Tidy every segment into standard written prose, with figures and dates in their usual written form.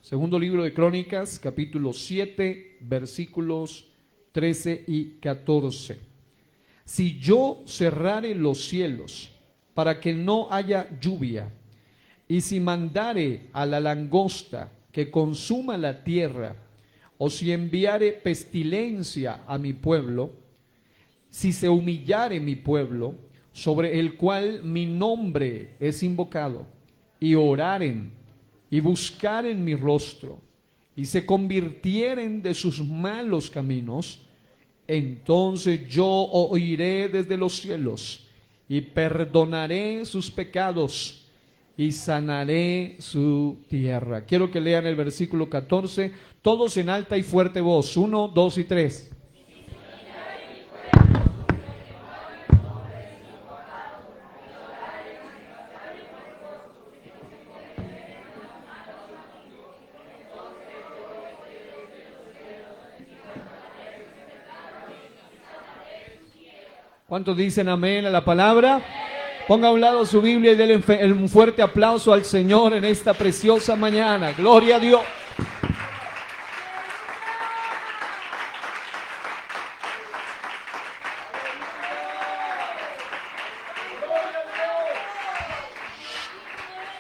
Segundo libro de Crónicas, capítulo 7, versículos 13 y 14. Si yo cerrare los cielos para que no haya lluvia, y si mandare a la langosta que consuma la tierra, o si enviare pestilencia a mi pueblo, si se humillare mi pueblo, sobre el cual mi nombre es invocado, y oraren, y buscaren mi rostro, y se convirtieren de sus malos caminos, entonces yo oiré desde los cielos, y perdonaré sus pecados, y sanaré su tierra. Quiero que lean el versículo 14, todos en alta y fuerte voz. 1, 2 y 3. ¿Cuántos dicen amén a la palabra? Ponga a un lado su Biblia y denle un fuerte aplauso al Señor en esta preciosa mañana. Gloria a Dios.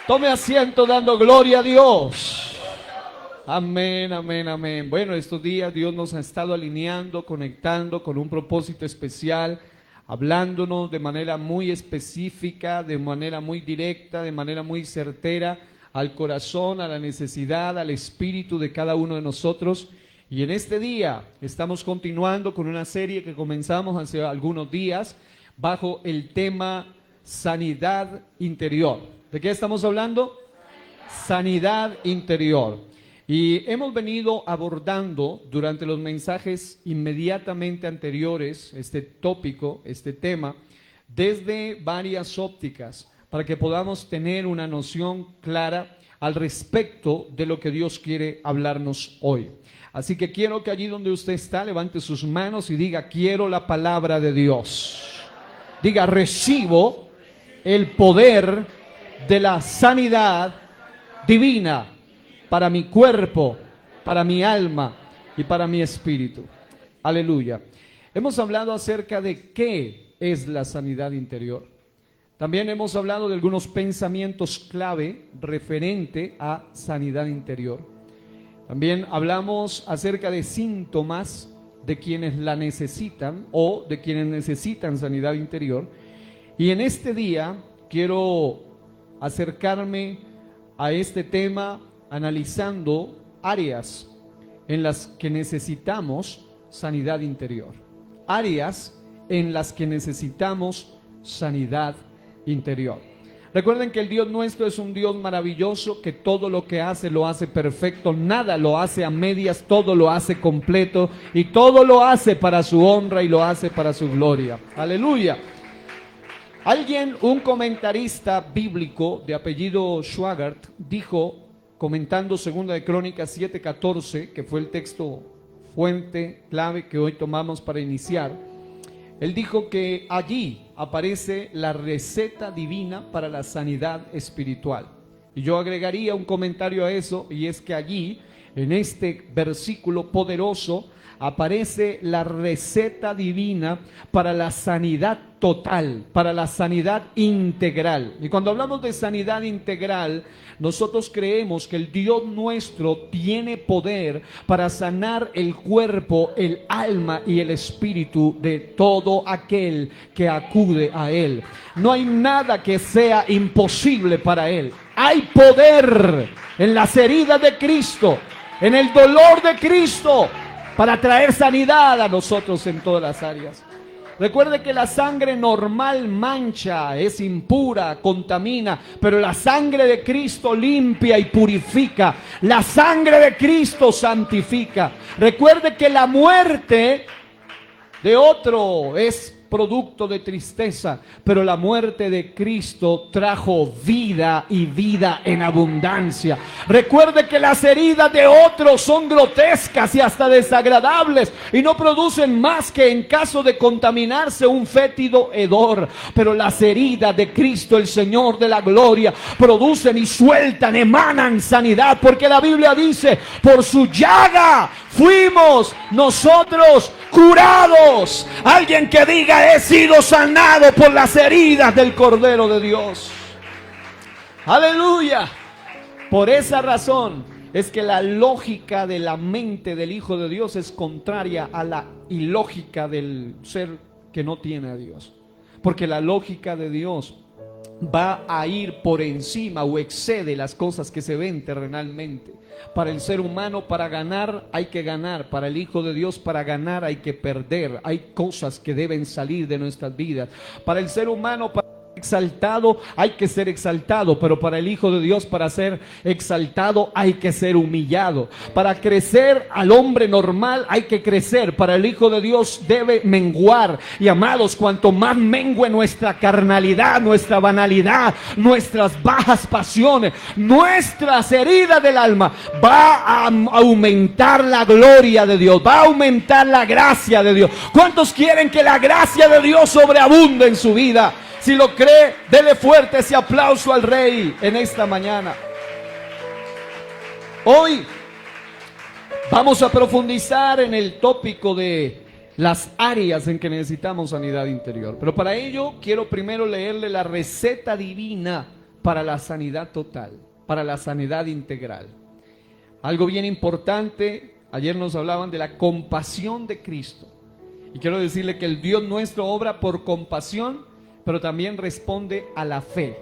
Tome asiento dando gloria a Dios. Amén, amén, amén. Bueno, estos días Dios nos ha estado alineando, conectando con un propósito especial, hablándonos de manera muy específica, de manera muy directa, de manera muy certera al corazón, a la necesidad, al espíritu de cada uno de nosotros. Y en este día estamos continuando con una serie que comenzamos hace algunos días bajo el tema sanidad interior. ¿De qué estamos hablando? Sanidad interior. Y hemos venido abordando durante los mensajes inmediatamente anteriores este tópico, este tema, desde varias ópticas, para que podamos tener una noción clara al respecto de lo que Dios quiere hablarnos hoy. Así que quiero que allí donde usted está, levante sus manos y diga, quiero la palabra de Dios. Diga, recibo el poder de la sanidad divina para mi cuerpo, para mi alma y para mi espíritu. Aleluya. Hemos hablado acerca de qué es la sanidad interior. También hemos hablado de algunos pensamientos clave referente a sanidad interior. También hablamos acerca de síntomas de quienes la necesitan o de quienes necesitan sanidad interior. Y en este día quiero acercarme a este tema analizando áreas en las que necesitamos sanidad interior. Áreas en las que necesitamos sanidad interior. Recuerden que el Dios nuestro es un Dios maravilloso, que todo lo que hace lo hace perfecto, nada lo hace a medias, todo lo hace completo y todo lo hace para su honra y lo hace para su gloria. Aleluya. Un comentarista bíblico de apellido Schwagart, dijo, comentando 2 de Crónicas 7:14, que fue el texto fuente clave que hoy tomamos para iniciar, él dijo que allí aparece la receta divina para la sanidad espiritual. Y yo agregaría un comentario a eso, y es que allí, en este versículo poderoso, aparece la receta divina para la sanidad total, para la sanidad integral. Y cuando hablamos de sanidad integral, nosotros creemos que el Dios nuestro tiene poder para sanar el cuerpo, el alma y el espíritu de todo aquel que acude a Él. No hay nada que sea imposible para Él. Hay poder en las heridas de Cristo, en el dolor de Cristo, para traer sanidad a nosotros en todas las áreas. Recuerde que la sangre normal mancha, es impura, contamina, pero la sangre de Cristo limpia y purifica. La sangre de Cristo santifica. Recuerde que la muerte de otro es producto de tristeza, pero la muerte de Cristo trajo vida y vida en abundancia. Recuerde que las heridas de otros son grotescas y hasta desagradables y no producen más que, en caso de contaminarse, un fétido hedor, pero las heridas de Cristo, el Señor de la gloria, producen y sueltan, emanan sanidad, porque la Biblia dice: por su llaga fuimos nosotros curados. Alguien que diga: he sido sanado por las heridas del Cordero de Dios. Aleluya. Por esa razón es que la lógica de la mente del Hijo de Dios es contraria a la ilógica del ser que no tiene a Dios. Porque la lógica de Dios va a ir por encima o excede las cosas que se ven terrenalmente. Para el ser humano, para ganar hay que ganar. Para el Hijo de Dios, para ganar hay que perder. Hay cosas que deben salir de nuestras vidas. Para el ser humano, para ser exaltado hay que ser exaltado, pero para el Hijo de Dios, para ser exaltado hay que ser humillado. Para crecer al hombre normal hay que crecer, para el Hijo de Dios debe menguar. Y amados, cuanto más mengue nuestra carnalidad, nuestra banalidad, nuestras bajas pasiones, nuestras heridas del alma, va a aumentar la gloria de Dios, va a aumentar la gracia de Dios. ¿Cuántos quieren que la gracia de Dios sobreabunde en su vida? Si lo cree, dele fuerte ese aplauso al Rey en esta mañana. Hoy vamos a profundizar en el tópico de las áreas en que necesitamos sanidad interior. Pero para ello quiero primero leerle la receta divina para la sanidad total, para la sanidad integral. Algo bien importante, ayer nos hablaban de la compasión de Cristo. Y quiero decirle que el Dios nuestro obra por compasión, pero también responde a la fe.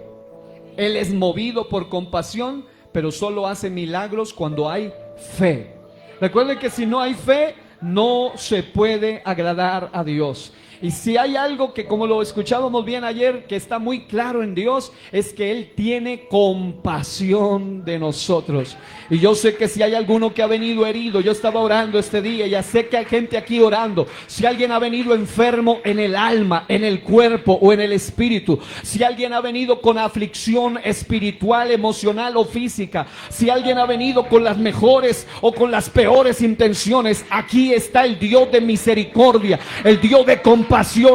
Él es movido por compasión, pero solo hace milagros cuando hay fe. Recuerden que si no hay fe, no se puede agradar a Dios. Y si hay algo que, como lo escuchábamos bien ayer, que está muy claro en Dios, es que Él tiene compasión de nosotros. Y yo sé que si hay alguno que ha venido herido, yo estaba orando este día, ya sé que hay gente aquí orando. Si alguien ha venido enfermo en el alma, en el cuerpo o en el espíritu, si alguien ha venido con aflicción espiritual, emocional o física, si alguien ha venido con las mejores o con las peores intenciones, aquí está el Dios de misericordia, el Dios de compasión,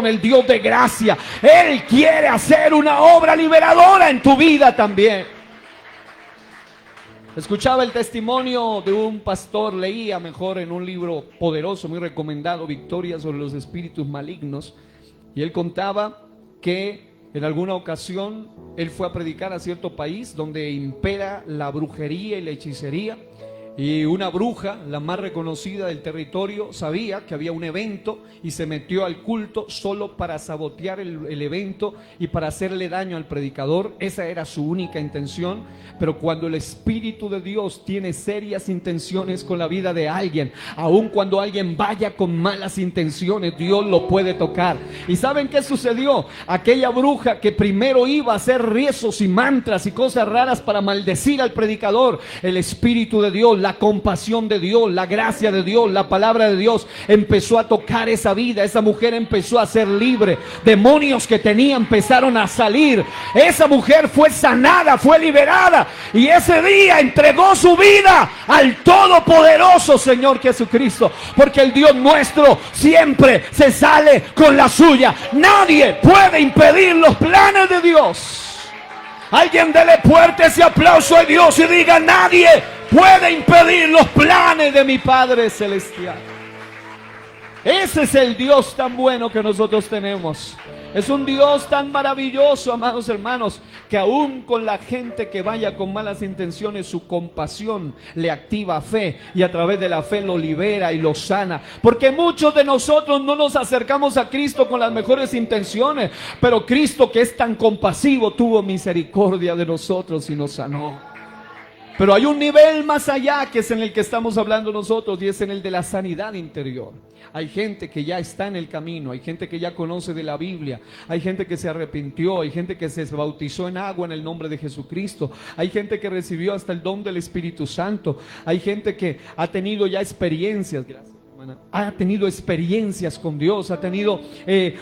el Dios de gracia. Él quiere hacer una obra liberadora en tu vida también. Escuchaba el testimonio de un pastor, leía mejor en un libro poderoso, muy recomendado, Victoria sobre los espíritus malignos, y él contaba que en alguna ocasión él fue a predicar a cierto país donde impera la brujería y la hechicería. Y una bruja, la más reconocida del territorio, sabía que había un evento y se metió al culto solo para sabotear el evento y para hacerle daño al predicador. Esa era su única intención. Pero cuando el Espíritu de Dios tiene serias intenciones con la vida de alguien, aun cuando alguien vaya con malas intenciones, Dios lo puede tocar. ¿Y saben qué sucedió? Aquella bruja que primero iba a hacer rezos y mantras y cosas raras para maldecir al predicador, el Espíritu de Dios, la compasión de Dios, la gracia de Dios, la palabra de Dios empezó a tocar esa vida. Esa mujer empezó a ser libre. Demonios que tenía empezaron a salir. Esa mujer fue sanada, fue liberada, y ese día entregó su vida al todopoderoso Señor Jesucristo, porque el Dios nuestro siempre se sale con la suya. Nadie puede impedir los planes de Dios. Alguien dele fuerte ese aplauso a Dios y diga: nadie puede impedir los planes de mi Padre Celestial. Ese es el Dios tan bueno que nosotros tenemos. Es un Dios tan maravilloso, amados hermanos, que aún con la gente que vaya con malas intenciones, su compasión le activa fe, y a través de la fe lo libera y lo sana. Porque muchos de nosotros no nos acercamos a Cristo con las mejores intenciones, pero Cristo, que es tan compasivo, tuvo misericordia de nosotros y nos sanó. Pero hay un nivel más allá, que es en el que estamos hablando nosotros, y es en el de la sanidad interior. Hay gente que ya está en el camino, hay gente que ya conoce de la Biblia, hay gente que se arrepintió, hay gente que se bautizó en agua en el nombre de Jesucristo, hay gente que recibió hasta el don del Espíritu Santo, hay gente que ha tenido ya experiencias, gracias ha tenido experiencias con Dios, ha tenido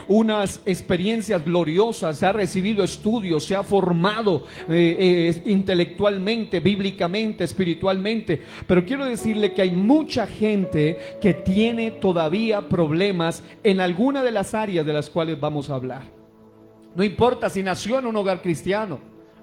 unas experiencias gloriosas, ha recibido estudios, se ha formado intelectualmente, bíblicamente, espiritualmente. Pero quiero decirle que hay mucha gente que tiene todavía problemas en alguna de las áreas de las cuales vamos a hablar. No importa si nació en un hogar cristiano,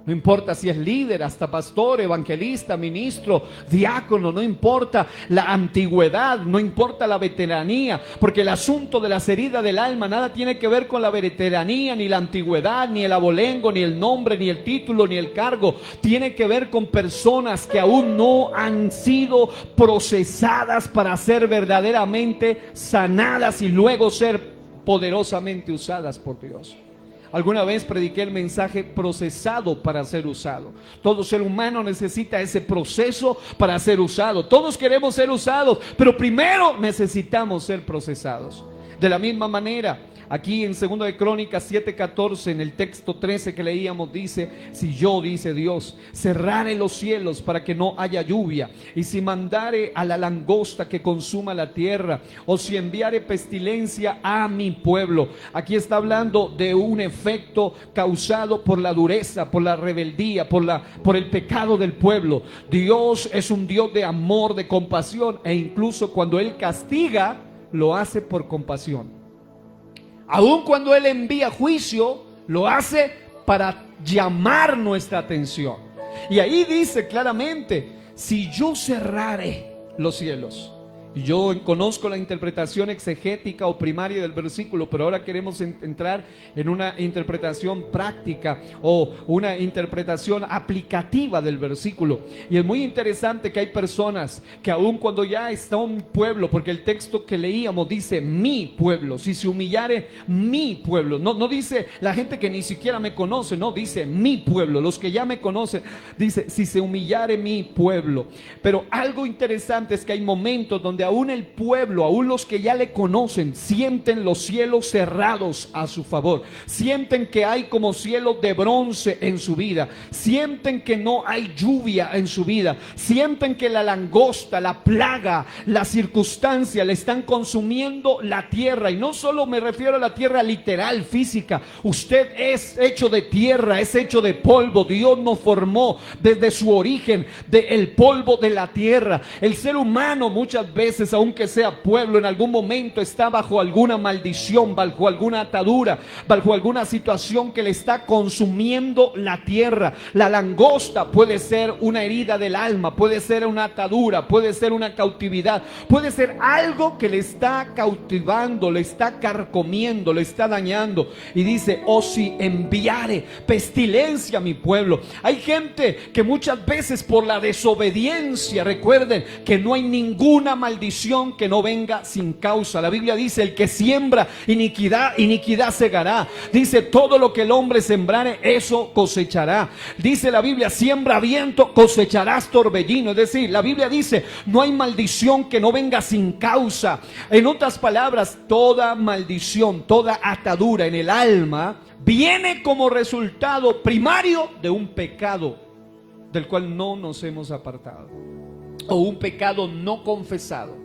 no importa si es líder, hasta pastor, evangelista, ministro, diácono, no importa la antigüedad, no importa la veteranía, porque el asunto de las heridas del alma nada tiene que ver con la veteranía, ni la antigüedad, ni el abolengo, ni el nombre, ni el título, ni el cargo. Tiene que ver con personas que aún no han sido procesadas para ser verdaderamente sanadas y luego ser poderosamente usadas por Dios. Alguna vez prediqué el mensaje procesado para ser usado. Todo ser humano necesita ese proceso para ser usado. Todos queremos ser usados, pero primero necesitamos ser procesados. De la misma manera, aquí en 2 de Crónicas 7:14, en el texto 13 que leíamos, dice: si yo, dice Dios, cerrare los cielos para que no haya lluvia, y si mandare a la langosta que consuma la tierra, o si enviare pestilencia a mi pueblo. Aquí está hablando de un efecto causado por la dureza, por la rebeldía, por el pecado del pueblo. Dios es un Dios de amor, de compasión, e incluso cuando Él castiga, lo hace por compasión. Aun cuando Él envía juicio, lo hace para llamar nuestra atención. Y ahí dice claramente: si yo cerrare los cielos. Y yo conozco la interpretación exegética o primaria del versículo, pero ahora queremos entrar en una interpretación práctica o una interpretación aplicativa del versículo. Y es muy interesante que hay personas que aun cuando ya está un pueblo, porque el texto que leíamos dice mi pueblo, si se humillare mi pueblo, no dice la gente que ni siquiera me conoce, no, dice mi pueblo, los que ya me conocen, dice si se humillare mi pueblo. Pero algo interesante es que hay momentos donde aún el pueblo, aún los que ya le conocen, sienten los cielos cerrados a su favor, sienten que hay como cielos de bronce en su vida, sienten que no hay lluvia en su vida, sienten que la langosta, la plaga, la circunstancia le están consumiendo la tierra. Y no solo me refiero a la tierra literal, física. Usted es hecho de tierra, es hecho de polvo. Dios nos formó desde su origen del polvo de la tierra. El ser humano muchas veces, aunque sea pueblo, en algún momento está bajo alguna maldición, bajo alguna atadura, bajo alguna situación que le está consumiendo la tierra. La langosta puede ser una herida del alma, puede ser una atadura, puede ser una cautividad, puede ser algo que le está cautivando, le está carcomiendo, le está dañando. Y dice: o si enviare pestilencia a mi pueblo. Hay gente que muchas veces por la desobediencia, recuerden que no hay ninguna maldición que no venga sin causa. La Biblia dice: el que siembra iniquidad, iniquidad segará. Dice: todo lo que el hombre sembrare, eso cosechará. Dice la Biblia: siembra viento, cosecharás torbellino. Es decir, la Biblia dice: no hay maldición que no venga sin causa. En otras palabras, toda maldición, toda atadura en el alma viene como resultado primario de un pecado del cual no nos hemos apartado, o un pecado no confesado,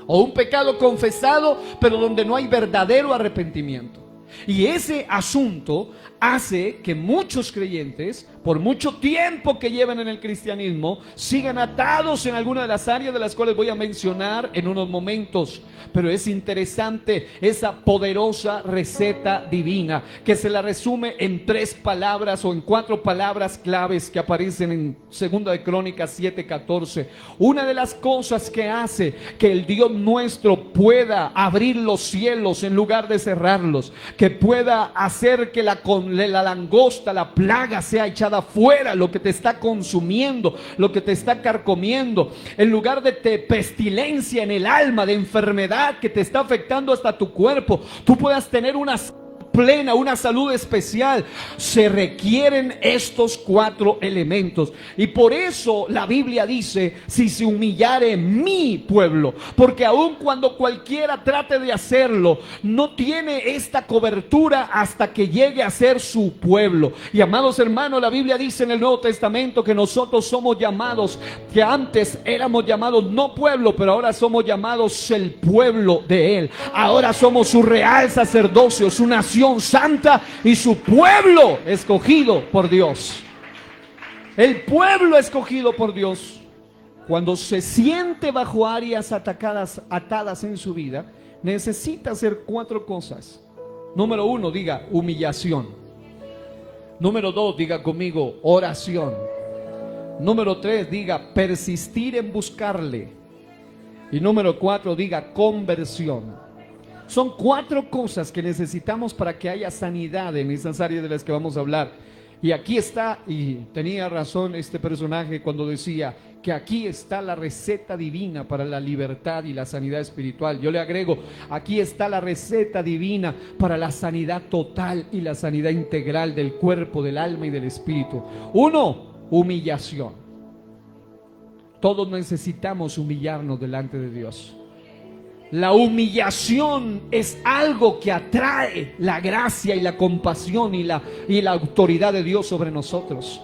o un pecado confesado pero donde no hay verdadero arrepentimiento. Y ese asunto hace que muchos creyentes, por mucho tiempo que llevan en el cristianismo, sigan atados en alguna de las áreas de las cuales voy a mencionar en unos momentos. Pero es interesante esa poderosa receta divina que se la resume en 3 palabras o en 4 palabras claves que aparecen en 2 de Crónicas 7:14. Una de las cosas que hace que el Dios nuestro pueda abrir los cielos en lugar de cerrarlos, que pueda hacer que la langosta, la plaga sea echada fuera, lo que te está consumiendo, lo que te está carcomiendo, en lugar de pestilencia en el alma, de enfermedad que te está afectando hasta tu cuerpo, tú puedas tener una plena, una salud especial, se requieren estos 4 elementos. Y por eso la Biblia dice: si se humillare mi pueblo, porque aun cuando cualquiera trate de hacerlo, no tiene esta cobertura hasta que llegue a ser su pueblo. Y amados hermanos, la Biblia dice en el Nuevo Testamento que nosotros somos llamados, que antes éramos llamados no pueblo, pero ahora somos llamados el pueblo de Él. Ahora somos su real sacerdocio, su nación santa y su pueblo escogido por Dios. El pueblo escogido por Dios, cuando se siente bajo áreas atadas en su vida, necesita hacer 4 cosas. Número 1, diga humillación. Número 2, diga conmigo oración. Número 3, diga persistir en buscarle. Y número 4, diga conversión. Son 4 cosas que necesitamos para que haya sanidad en esas áreas de las que vamos a hablar. Y aquí está, y tenía razón este personaje cuando decía que aquí está la receta divina para la libertad y la sanidad espiritual. Yo le agrego, aquí está la receta divina para la sanidad total y la sanidad integral del cuerpo, del alma y del espíritu. 1, humillación. Todos necesitamos humillarnos delante de Dios. La humillación es algo que atrae la gracia y la compasión y la autoridad de Dios sobre nosotros.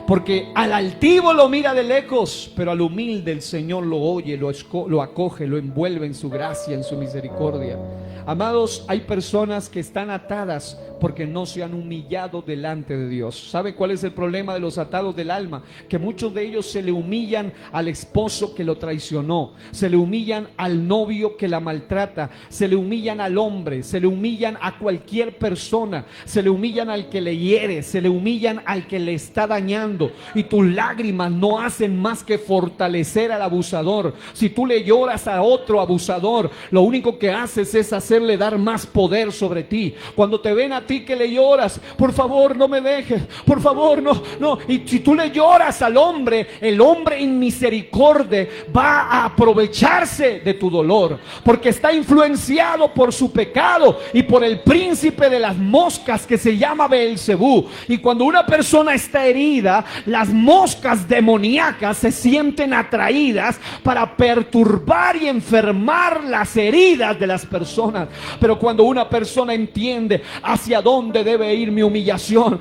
Porque al altivo lo mira de lejos, pero al humilde el Señor lo oye, lo acoge, lo envuelve en su gracia, en su misericordia. Amados, hay personas que están atadas porque no se han humillado delante de Dios. ¿Sabe cuál es el problema de los atados del alma? Que muchos de ellos se le humillan al esposo que lo traicionó, se le humillan al novio que la maltrata, se le humillan al hombre, se le humillan a cualquier persona, se le humillan al que le hiere, se le humillan al que le está dañando. Y tus lágrimas no hacen más que fortalecer al abusador. Si tú le lloras a otro abusador, lo único que haces es hacerle dar más poder sobre ti. Cuando te ven a ti que le lloras, por favor no me dejes, por favor no. Y si tú le lloras al hombre, el hombre en misericordia va a aprovecharse de tu dolor, porque está influenciado por su pecado y por el príncipe de las moscas que se llama Beelzebú. Y cuando una persona está herida, las moscas demoníacas se sienten atraídas para perturbar y enfermar las heridas de las personas. Pero cuando una persona entiende hacia dónde debe ir mi humillación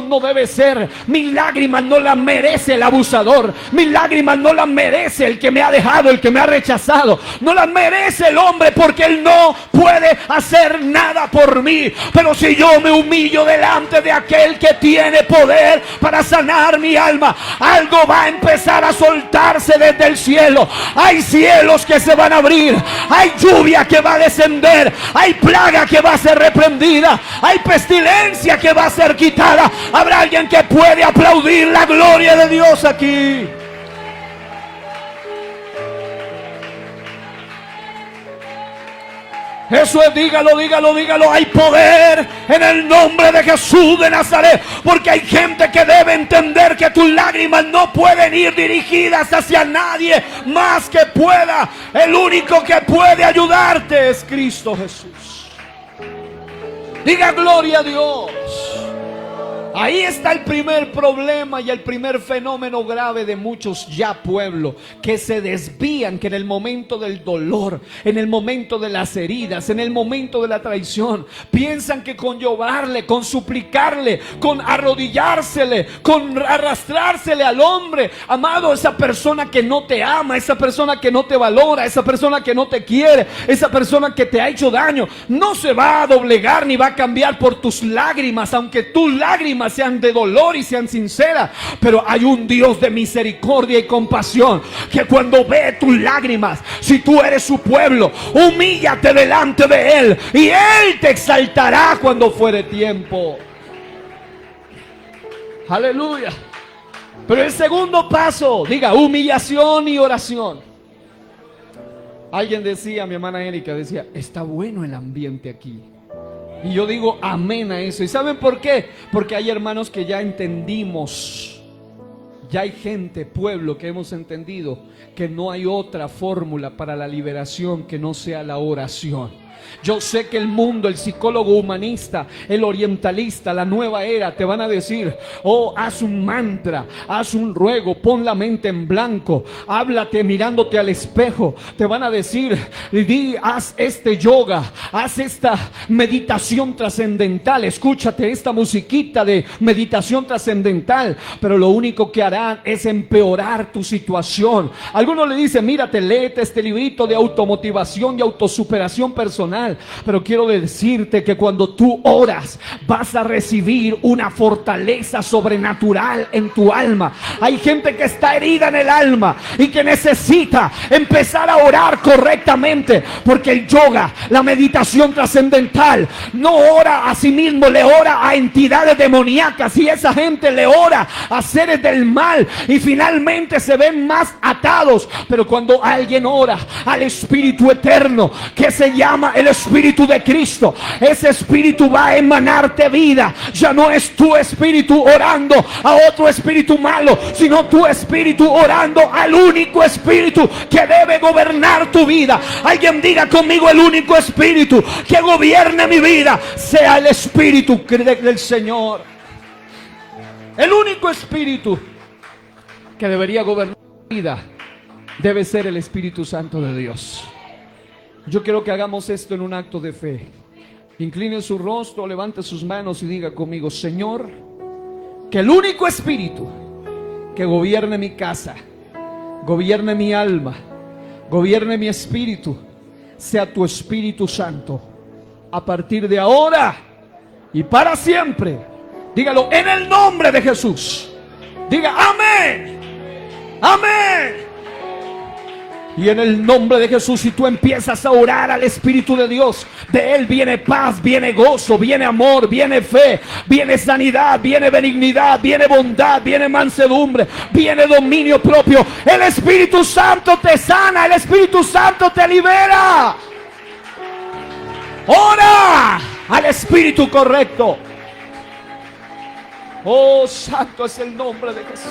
no debe ser, mis lágrimas no las merece el abusador, mis lágrimas no las merece el que me ha dejado, el que me ha rechazado, no las merece el hombre, porque él no puede hacer nada por mí. Pero si yo me humillo delante de aquel que tiene poder para sanar mi alma, algo va a empezar a soltarse desde el cielo. Hay cielos que se van a abrir, hay lluvia que va a descender, hay plaga que va a ser reprendida, hay pestilencia que va a ser quitada. Habrá alguien que puede aplaudir la gloria de Dios aquí. Eso es, dígalo. Hay poder en el nombre de Jesús de Nazaret. Porque hay gente que debe entender que tus lágrimas no pueden ir dirigidas hacia nadie más que pueda. El único que puede ayudarte es Cristo Jesús. Diga gloria a Dios. Ahí está el primer problema y el primer fenómeno grave de muchos ya pueblos, que se desvían, que en el momento del dolor, en el momento de las heridas, en el momento de la traición, piensan que con llorarle, con suplicarle, con arrodillársele, con arrastrársele al hombre, amado, esa persona que no te ama, esa persona que no te valora, esa persona que no te quiere, esa persona que te ha hecho daño, no se va a doblegar ni va a cambiar por tus lágrimas, aunque tus lágrimas sean de dolor y sean sinceras. Pero hay un Dios de misericordia y compasión que cuando ve tus lágrimas, si tú eres su pueblo, humíllate delante de Él y Él te exaltará cuando fuere tiempo. Aleluya. Pero el segundo paso, diga humillación y oración. Alguien decía, mi hermana Erika decía, está bueno el ambiente aquí. Y yo digo amén a eso. ¿Y saben por qué? Porque hay hermanos que ya entendimos, ya hay gente, pueblo, que hemos entendido que no hay otra fórmula para la liberación que no sea la oración. Yo sé que el mundo, el psicólogo humanista, el orientalista, la nueva era, te van a decir: oh, haz un mantra, haz un ruego, pon la mente en blanco, háblate mirándote al espejo. Te van a decir: haz este yoga, haz esta meditación trascendental, escúchate esta musiquita de meditación trascendental. Pero lo único que harán es empeorar tu situación. Algunos le dicen: mírate, léete este librito de automotivación y autosuperación personal. Pero quiero decirte que cuando tú oras, vas a recibir una fortaleza sobrenatural en tu alma. Hay gente que está herida en el alma y que necesita empezar a orar correctamente, porque el yoga, la meditación trascendental, no ora a sí mismo, le ora a entidades demoníacas, y esa gente le ora a seres del mal y finalmente se ven más atados. Pero cuando alguien ora al Espíritu eterno, que se llama el Espíritu de Cristo, ese Espíritu va a emanarte vida. Ya no es tu espíritu orando a otro espíritu malo, sino tu espíritu orando al único espíritu que debe gobernar tu vida. Alguien diga conmigo: el único espíritu que gobierne mi vida sea el Espíritu del Señor. El único espíritu que debería gobernar mi vida debe ser el Espíritu Santo de Dios. Yo quiero que hagamos esto en un acto de fe. Incline su rostro, levante sus manos y diga conmigo: Señor, que el único espíritu que gobierne mi casa, gobierne mi alma, gobierne mi espíritu, sea tu Espíritu Santo, a partir de ahora y para siempre. Dígalo en el nombre de Jesús. Diga amén, amén. Y en el nombre de Jesús, si tú empiezas a orar al Espíritu de Dios, de Él viene paz, viene gozo, viene amor, viene fe, viene sanidad, viene benignidad, viene bondad, viene mansedumbre, viene dominio propio. El Espíritu Santo te sana, el Espíritu Santo te libera. Ora al Espíritu correcto. Oh, santo es el nombre de Jesús.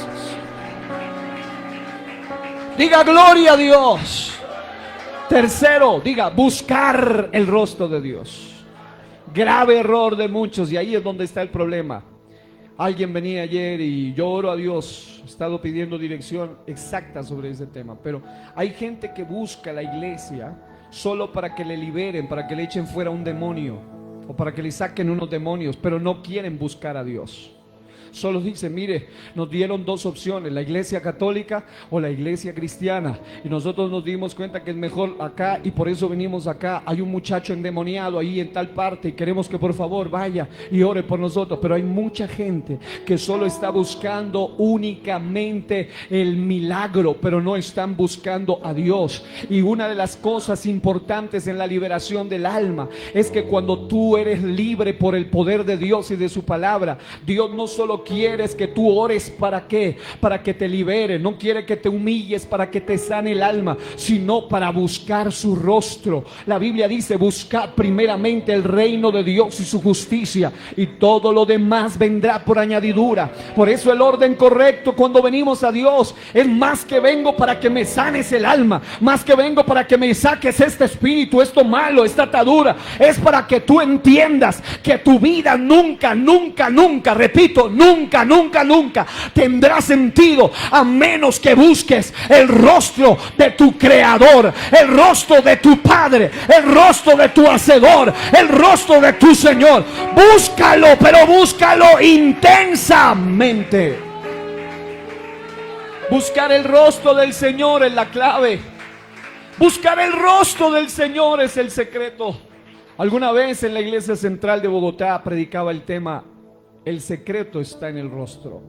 Diga gloria a Dios. Tercero, diga buscar el rostro de Dios. Grave error de muchos, y ahí es donde está el problema. Alguien venía ayer y yo oro a Dios, he estado pidiendo dirección exacta sobre ese tema, pero hay gente que busca la iglesia solo para que le liberen, para que le echen fuera un demonio o para que le saquen unos demonios, pero no quieren buscar a Dios. Solo dice: mire, nos dieron dos opciones, la iglesia católica o la iglesia cristiana, y nosotros nos dimos cuenta que es mejor acá y por eso venimos acá. Hay un muchacho endemoniado ahí en tal parte y queremos que por favor vaya y ore por nosotros. Pero hay mucha gente que solo está buscando únicamente el milagro, pero no están buscando a Dios. Y una de las cosas importantes en la liberación del alma es que cuando tú eres libre por el poder de Dios y de su palabra, Dios no solo quieres que tú ores para qué, para que te libere, no quiere que te humilles para que te sane el alma, sino para buscar su rostro. La Biblia dice: buscad primeramente el reino de Dios y su justicia, y todo lo demás vendrá por añadidura. Por eso el orden correcto cuando venimos a Dios es: más que vengo para que me sanes el alma, más que vengo para que me saques este espíritu, esto malo, esta atadura, es para que tú entiendas que tu vida nunca, repito, nunca tendrá sentido a menos que busques el rostro de tu Creador, el rostro de tu Padre, el rostro de tu Hacedor, el rostro de tu Señor. Búscalo, pero búscalo intensamente. Buscar el rostro del Señor es la clave. Buscar el rostro del Señor es el secreto. Alguna vez en la iglesia central de Bogotá predicaba el tema: el secreto está en el rostro.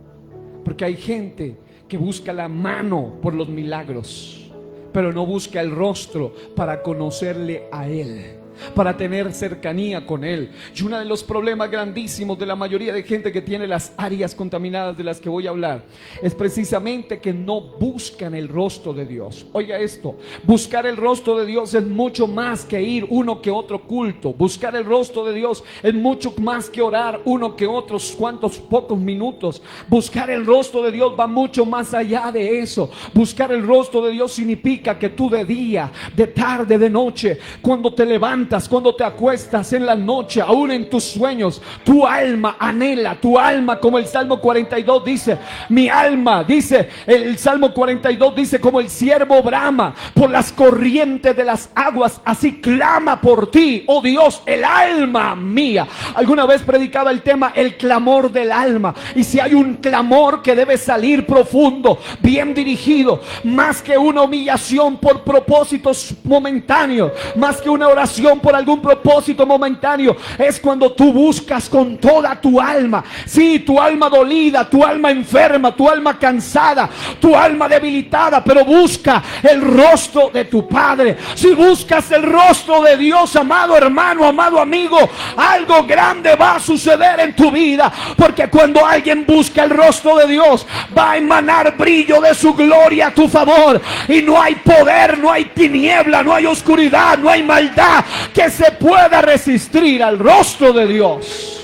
Porque hay gente que busca la mano por los milagros, pero no busca el rostro para conocerle a Él, para tener cercanía con Él. Y uno de los problemas grandísimos de la mayoría de gente que tiene las áreas contaminadas de las que voy a hablar es precisamente que no buscan el rostro de Dios. Oiga esto: buscar el rostro de Dios es mucho más que ir uno que otro culto. Buscar el rostro de Dios es mucho más que orar uno que otros cuantos pocos minutos. Buscar el rostro de Dios va mucho más allá de eso. Buscar el rostro de Dios significa que tú de día, de tarde, de noche, cuando te levantas, levantas, cuando te acuestas en la noche, aún en tus sueños, tu alma anhela, tu alma, como el Salmo 42 dice, mi alma, dice el Salmo 42, dice, como el ciervo brama por las corrientes de las aguas, así clama por ti, oh Dios, el alma mía. Alguna vez predicaba el tema, el clamor del alma, y si hay un clamor que debe salir profundo, bien dirigido, más que una humillación por propósitos momentáneos, más que una oración por algún propósito momentáneo, es cuando tú buscas con toda tu alma, sí, tu alma dolida, tu alma enferma, tu alma cansada, tu alma debilitada, pero busca el rostro de tu Padre. Si buscas el rostro de Dios, amado hermano, amado amigo, algo grande va a suceder en tu vida, porque cuando alguien busca el rostro de Dios, va a emanar brillo de su gloria a tu favor, y no hay poder, no hay tiniebla, no hay oscuridad, no hay maldad que se pueda resistir al rostro de Dios.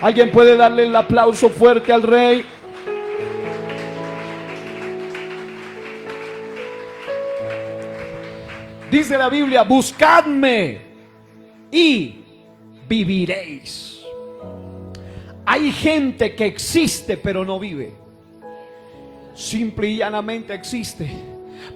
¿Alguien puede darle el aplauso fuerte al Rey? Dice la Biblia, buscadme y viviréis. Hay gente que existe pero no vive. Simple y llanamente existe,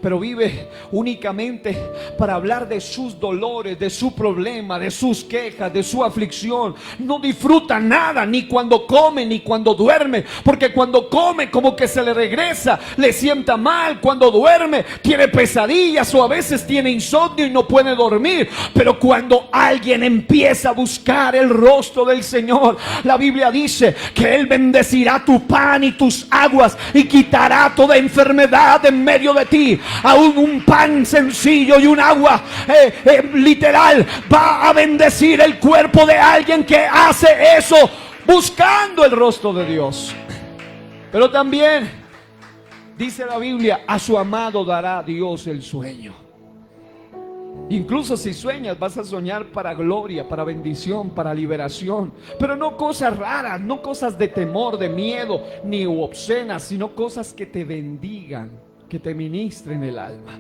pero vive únicamente para hablar de sus dolores, de su problema, de sus quejas, de su aflicción. No disfruta nada, ni cuando come, ni cuando duerme, porque cuando come como que se le regresa, le sienta mal. Cuando duerme tiene pesadillas, o a veces tiene insomnio y no puede dormir. Pero cuando alguien empieza a buscar el rostro del Señor, la Biblia dice que Él bendecirá tu pan y tus aguas, y quitará toda enfermedad en medio de ti. Aún un pan sencillo y un agua literal va a bendecir el cuerpo de alguien que hace eso buscando el rostro de Dios. Pero también dice la Biblia, a su amado dará Dios el sueño. Incluso si sueñas, vas a soñar para gloria, para bendición, para liberación. Pero no cosas raras, no cosas de temor, de miedo, ni obscenas, sino cosas que te bendigan, que te ministren el alma.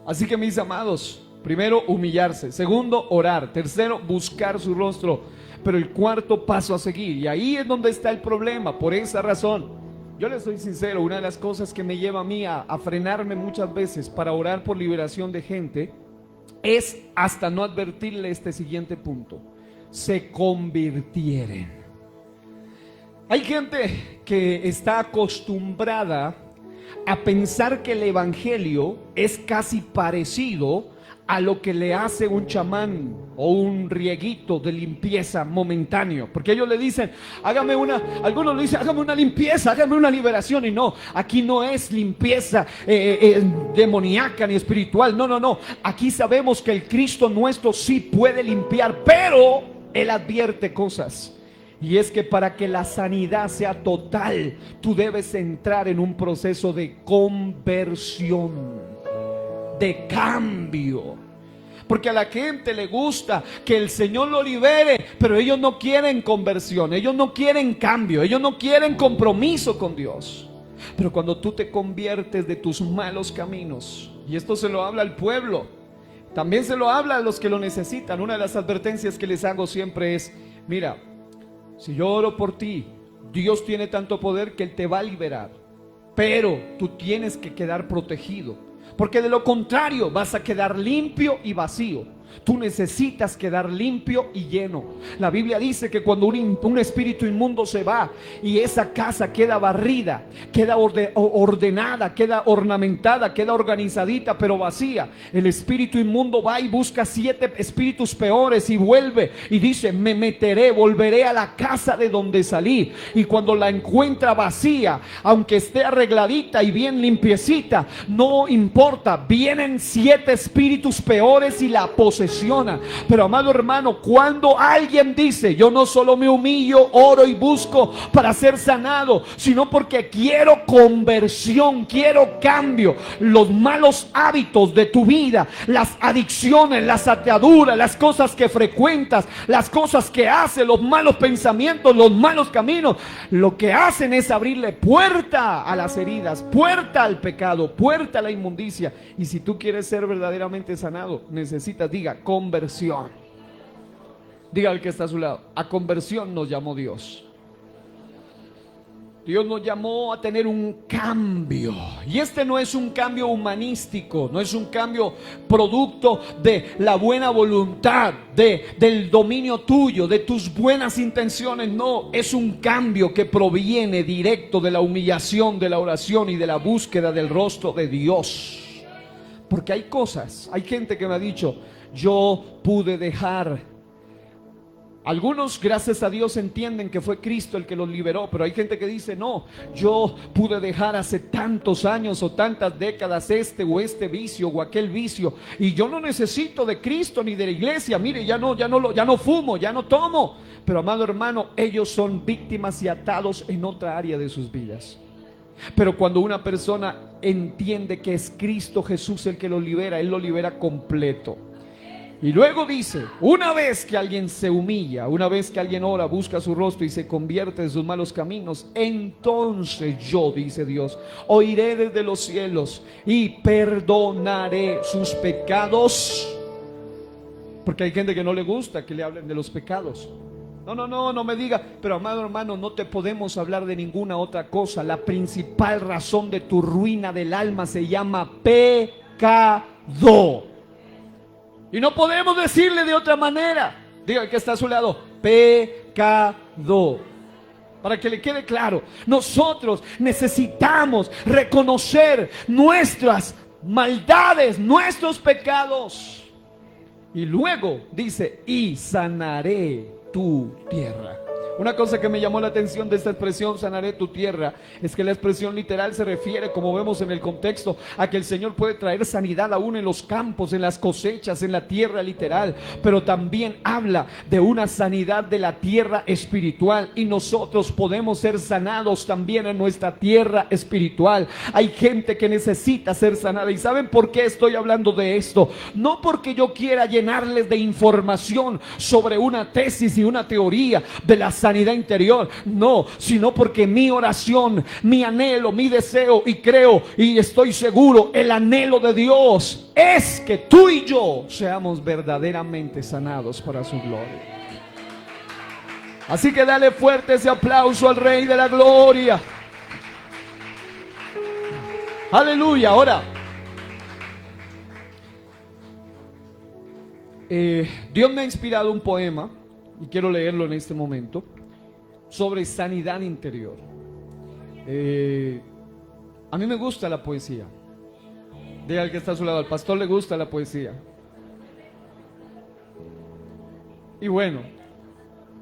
Así que, mis amados, primero, humillarse. Segundo, orar. Tercero, buscar su rostro. Pero el cuarto paso a seguir, y ahí es donde está el problema. Por esa razón, yo les soy sincero, una de las cosas que me lleva a mí a frenarme muchas veces para orar por liberación de gente, es hasta no advertirle este siguiente punto: se convirtieren. Hay gente que está acostumbrada a pensar que el evangelio es casi parecido a lo que le hace un chamán o un rieguito de limpieza momentáneo, porque ellos le dicen, algunos le dicen, hágame una limpieza, hágame una liberación. Y no, aquí no es limpieza demoníaca ni espiritual, no, aquí sabemos que el Cristo nuestro sí puede limpiar, pero Él advierte cosas. Y es que para que la sanidad sea total, tú debes entrar en un proceso de conversión, de cambio. Porque a la gente le gusta que el Señor lo libere, pero ellos no quieren conversión, ellos no quieren cambio, ellos no quieren compromiso con Dios. Pero cuando tú te conviertes de tus malos caminos, y esto se lo habla al pueblo, también se lo habla a los que lo necesitan. Una de las advertencias que les hago siempre es, mira, si yo oro por ti, Dios tiene tanto poder que Él te va a liberar, pero tú tienes que quedar protegido, porque de lo contrario vas a quedar limpio y vacío. Tú necesitas quedar limpio y lleno. La Biblia dice que cuando un espíritu inmundo se va y esa casa queda barrida, queda ordenada, queda ornamentada, queda organizadita, pero vacía, el espíritu inmundo va y busca 7 espíritus peores y vuelve y dice, me meteré, volveré a la casa de donde salí. Y cuando la encuentra vacía, aunque esté arregladita y bien limpiecita, no importa, vienen 7 espíritus peores y la posesiona. Pero amado hermano, cuando alguien dice, yo no solo me humillo, oro y busco para ser sanado, sino porque quiero conversión, quiero cambio, los malos hábitos de tu vida, las adicciones, las ataduras, las cosas que frecuentas, las cosas que haces, los malos pensamientos, los malos caminos, lo que hacen es abrirle puerta a las heridas, puerta al pecado, puerta a la inmundicia. Y si tú quieres ser verdaderamente sanado, necesitas, diga diga conversión. Diga al que está a su lado, a conversión nos llamó Dios. Dios nos llamó a tener un cambio. Y este no es un cambio humanístico, no es un cambio producto de la buena voluntad, del dominio tuyo, de tus buenas intenciones. No, es un cambio que proviene directo de la humillación, de la oración y de la búsqueda del rostro de Dios. Porque hay cosas, hay gente que me ha dicho, yo pude dejar. Algunos, gracias a Dios, entienden que fue Cristo el que los liberó, pero hay gente que dice, no, yo pude dejar hace tantos años o tantas décadas este o este vicio o aquel vicio, y yo no necesito de Cristo ni de la iglesia. Mire, ya no fumo, ya no tomo. Pero amado hermano, ellos son víctimas y atados en otra área de sus vidas. Pero cuando una persona entiende que es Cristo Jesús el que lo libera, Él lo libera completo. Y luego dice, una vez que alguien se humilla, una vez que alguien ora, busca su rostro y se convierte de sus malos caminos, entonces yo, dice Dios, oiré desde los cielos y perdonaré sus pecados. Porque hay gente que no le gusta que le hablen de los pecados. No me diga, pero amado hermano, no te podemos hablar de ninguna otra cosa. La principal razón de tu ruina del alma se llama pecado. Y no podemos decirle de otra manera. Diga que está a su lado, pecado. Para que le quede claro, nosotros necesitamos reconocer nuestras maldades, nuestros pecados. Y luego dice, y sanaré tu tierra. Una cosa que me llamó la atención de esta expresión, sanaré tu tierra, es que la expresión literal se refiere, como vemos en el contexto, a que el Señor puede traer sanidad aún en los campos, en las cosechas, en la tierra literal, pero también habla de una sanidad de la tierra espiritual, y nosotros podemos ser sanados también en nuestra tierra espiritual. Hay gente que necesita ser sanada, y ¿saben por qué estoy hablando de esto? No porque yo quiera llenarles de información sobre una tesis y una teoría de la sanidad interior, no, sino porque mi oración, mi anhelo, mi deseo, y creo y estoy seguro, el anhelo de Dios es que tú y yo seamos verdaderamente sanados para su gloria. Así que dale fuerte ese aplauso al Rey de la Gloria. Aleluya. Ahora, Dios me ha inspirado un poema y quiero leerlo en este momento, sobre sanidad interior. A mí me gusta la poesía. Diga al que está a su lado, al pastor le gusta la poesía. Y bueno,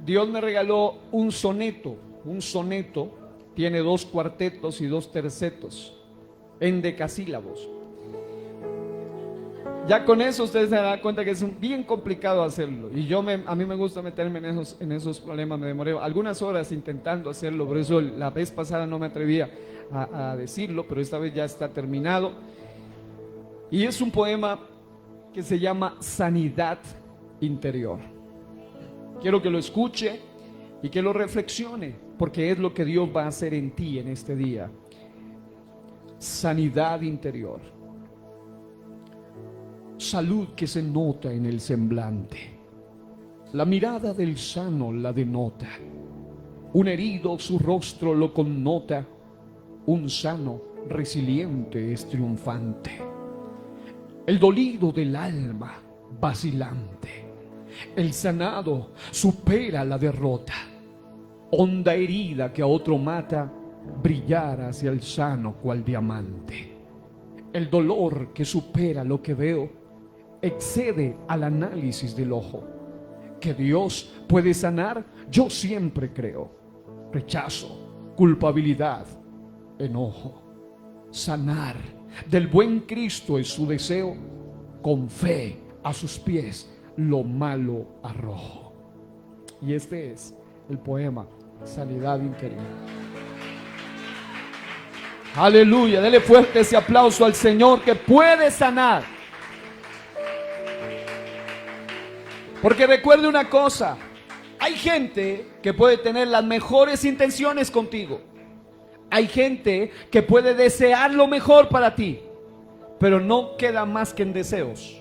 Dios me regaló un soneto. Un soneto tiene 2 cuartetos y 2 tercetos en decasílabos. Ya con eso ustedes se dan cuenta que es bien complicado hacerlo. Y a mí me gusta meterme en esos problemas. Me demoré algunas horas intentando hacerlo. Por eso la vez pasada no me atrevía a decirlo, pero esta vez ya está terminado. Y es un poema que se llama Sanidad Interior. Quiero que lo escuche y que lo reflexione, porque es lo que Dios va a hacer en ti en este día. Sanidad interior. Salud que se nota en el semblante. La mirada del sano la denota. Un herido su rostro lo connota. Un sano resiliente es triunfante. El dolido del alma vacilante. El sanado supera la derrota. Honda herida que a otro mata, brillar hacia el sano cual diamante. El dolor que supera lo que veo excede al análisis del ojo. Que Dios puede sanar, yo siempre creo. Rechazo, culpabilidad, enojo. Sanar del buen Cristo es su deseo. Con fe a sus pies lo malo arrojo. Y este es el poema Sanidad Interior. Aleluya, dele fuerte ese aplauso al Señor que puede sanar. Porque recuerde una cosa, hay gente que puede tener las mejores intenciones contigo. Hay gente que puede desear lo mejor para ti, pero no queda más que en deseos.